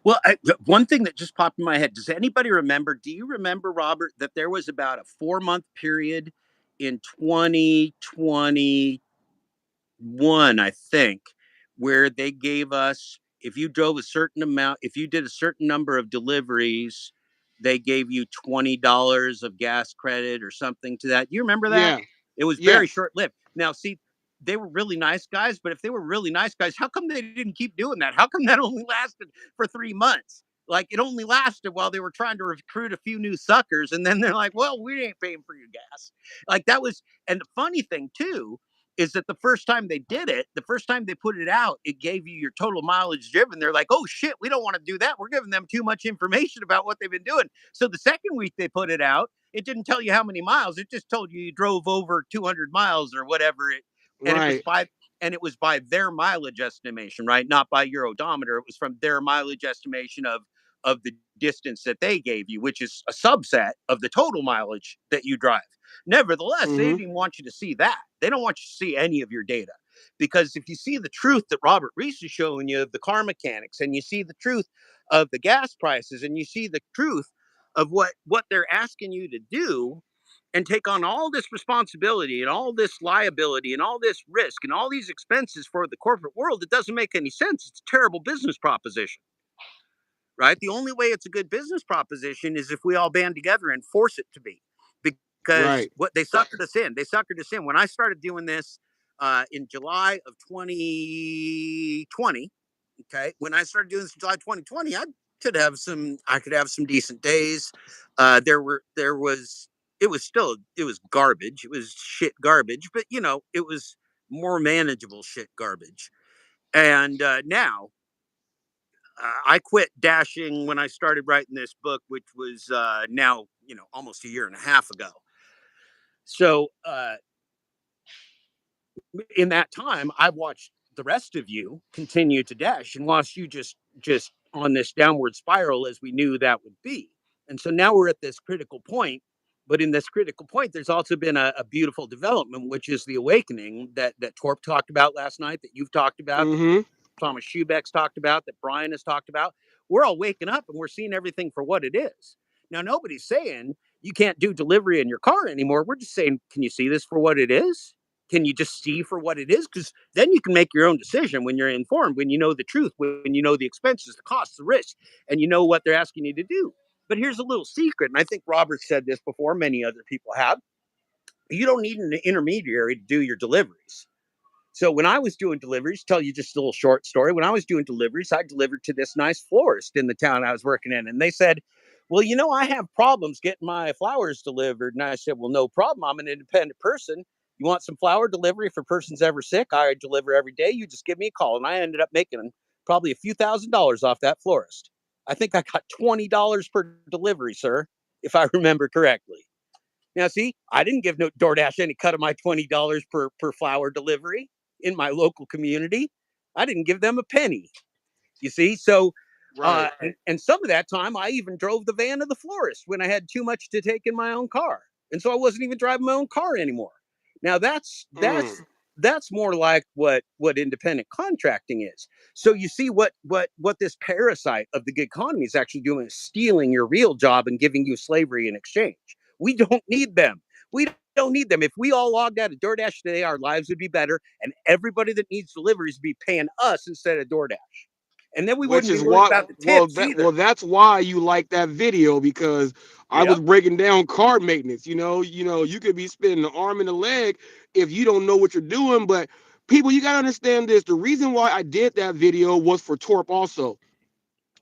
well, one thing that just popped in my head. Does anybody remember? Do you remember, Robert, that there was about a 4 month period in 2020 one, I think, where they gave us, if you drove a certain amount, if you did a certain number of deliveries, they gave you $20 of gas credit or something to that. You remember that? Yeah. It was very Yes. short lived. Now, see, they were really nice guys, but if they were really nice guys, how come they didn't keep doing that? How come that only lasted for 3 months? Like it only lasted while they were trying to recruit a few new suckers, and then they're like, "Well, we ain't paying for your gas." Like that was, and the funny thing too is that the first time they did it, the first time they put it out, it gave you your total mileage driven. They're like, oh shit, we don't want to do that. We're giving them too much information about what they've been doing. So the second week they put it out, it didn't tell you how many miles. It just told you you drove over 200 miles or whatever. And it was Right. and it was by their mileage estimation, right? Not by your odometer. It was from their mileage estimation of the distance that they gave you, which is a subset of the total mileage that you drive. Nevertheless, they Mm-hmm. didn't even want you to see that. They don't want you to see any of your data. Because if you see the truth that Robert Reese is showing you of the car mechanics, and you see the truth of the gas prices, and you see the truth of what they're asking you to do, and take on all this responsibility and all this liability and all this risk and all these expenses for the corporate world, it doesn't make any sense. It's a terrible business proposition, right? The only way it's a good business proposition is if we all band together and force it to be. Because Right. what they suckered us in. When I started doing this in July of 2020, okay, when I started doing this in July 2020, I could have some decent days. There was it was garbage. It was shit garbage, but it was more manageable shit garbage. And now I quit dashing when I started writing this book, which was now almost a year and a half ago. So in that time, I've watched the rest of you continue to dash and lost you just on this downward spiral as we knew that would be. And so now we're at this critical point. But in this critical point, there's also been a beautiful development, which is the awakening that Torp talked about last night, that you've talked about, that Mm-hmm. Thomas Schubeck's talked about, that Brian has talked about. We're all waking up and we're seeing everything for what it is. Now, nobody's saying you can't do delivery in your car anymore. We're just saying, can you see this for what it is? Can you just see for what it is? Because then you can make your own decision when you're informed, when you know the truth, when you know the expenses, the costs, the risks, and you know what they're asking you to do. But here's a little secret, and I think Robert said this before, many other people have. You don't need an intermediary to do your deliveries. So when I was doing deliveries, tell you just a little short story. When I was doing deliveries, I delivered to this nice florist in the town I was working in. And they said, well, I have problems getting my flowers delivered. And I said, well, no problem. I'm an independent person. You want some flower delivery if a person's ever sick? I deliver every day. You just give me a call. And I ended up making probably a few $1,000s off that florist. I think I got $20 per delivery, sir, if I remember correctly. Now, see, I didn't give no DoorDash any cut of my $20 per flower delivery in my local community. I didn't give them a penny. You see, so Right. and some of that time I even drove the van of the florist when I had too much to take in my own car, and so I wasn't even driving my own car anymore. Now Mm. that's more like what independent contracting is. So you see what this parasite of the gig economy is actually doing is stealing your real job and giving you slavery in exchange. We don't need them. We don't need them. If we all logged out of DoorDash today, our lives would be better, and everybody that needs deliveries would be paying us instead of DoorDash. And then we Which wouldn't be is worried what about the tips either. that's why you like that video, because I was Yep. breaking down car maintenance. You could be spinning an arm and a leg if you don't know what you're doing. But people, you gotta understand this. The reason why I did that video was for Torp also.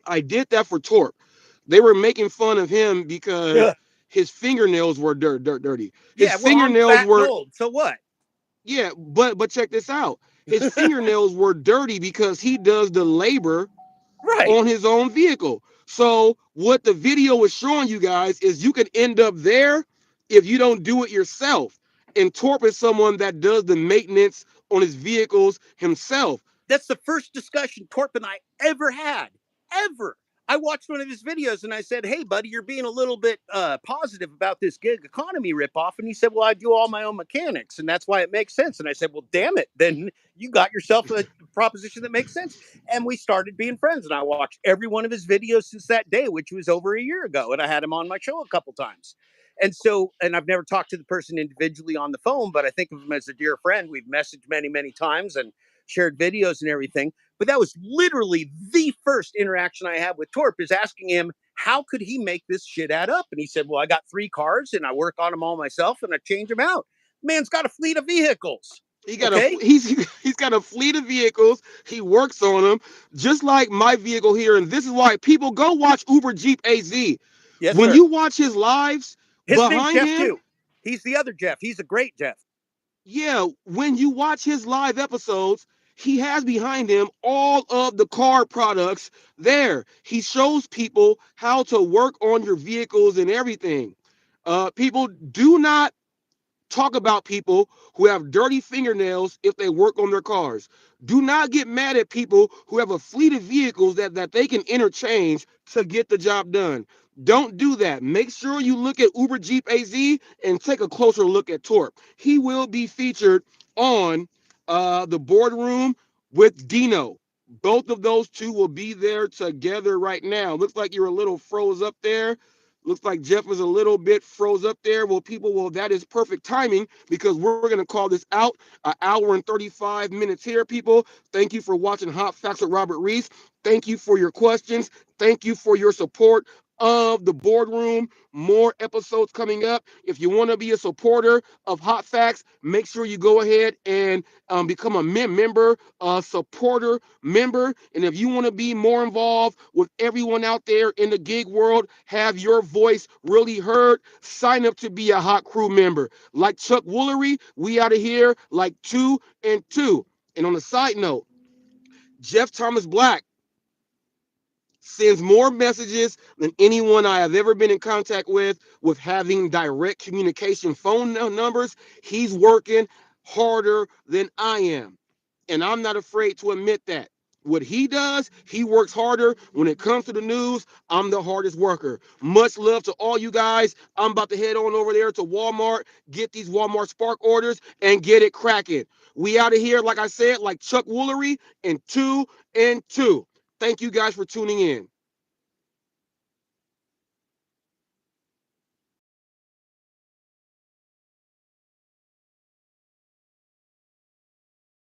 I did that for Torp. They were making fun of him because Yeah. his fingernails were dirty. His Yeah. Well, I'm fingernails fat and were, old. So what? yeah, but check this out. His fingernails were dirty because he does the labor Right. on his own vehicle. So what the video is showing you guys is you can end up there if you don't do it yourself. And Torp is someone that does the maintenance on his vehicles himself. That's the first discussion Torp and I ever had. Ever. I watched one of his videos and I said, hey, buddy, you're being a little bit positive about this gig economy ripoff. And he said, well, I do all my own mechanics and that's why it makes sense. And I said, well, damn it. Then you got yourself a proposition that makes sense. And we started being friends. And I watched every one of his videos since that day, which was over a year ago. And I had him on my show a couple times. And I've never talked to the person individually on the phone, but I think of him as a dear friend. We've messaged many, many times and shared videos and everything. But that was literally the first interaction I had with Torp, is asking him, how could he make this shit add up? And he said, well, I got 3 cars and I work on them all myself and I change them out. Man's got a fleet of vehicles. He got a Okay. he's got a fleet of vehicles. He works on them, just like my vehicle here. And this is why people go watch Uber Jeep AZ. Yes, When sir. you watch his lives His name's behind Jeff, him, too. He's the other Jeff. He's a great Jeff. yeah, when you watch his live episodes, he has behind him all of the car products there. He shows people how to work on your vehicles and everything. People, do not talk about people who have dirty fingernails if they work on their cars. Do not get mad at people who have a fleet of vehicles that they can interchange to get the job done. Don't do that. Make sure you look at Uber Jeep AZ and take a closer look at Torp. He will be featured on the boardroom with Dino. Both of those two will be there together right now. Looks like you're a little froze up there. Looks like Jeff is a little bit froze up there. Well, people, well, that is perfect timing because we're going to call this out an hour and 35 minutes here, people. Thank you for watching Hot Facts with Robert Reese. Thank you for your questions. Thank you for your support of the boardroom. More episodes coming up. If you want to be a supporter of Hot Facts, make sure you go ahead and become a member, a supporter member. And if you want to be more involved with everyone out there in the gig world, have your voice really heard, sign up to be a Hot Crew member. Like Chuck Woolery, we out of here like 2 and 2. And on a side note, Jeff Thomas Black sends more messages than anyone I have ever been in contact with having direct communication phone numbers. He's working harder than I am. And I'm not afraid to admit that. What he does, he works harder. When it comes to the news, I'm the hardest worker. Much love to all you guys. I'm about to head on over there to Walmart, get these Walmart Spark orders, and get it cracking. We out of here, like I said, like Chuck Woolery, in 2 and 2. Thank you guys for tuning in.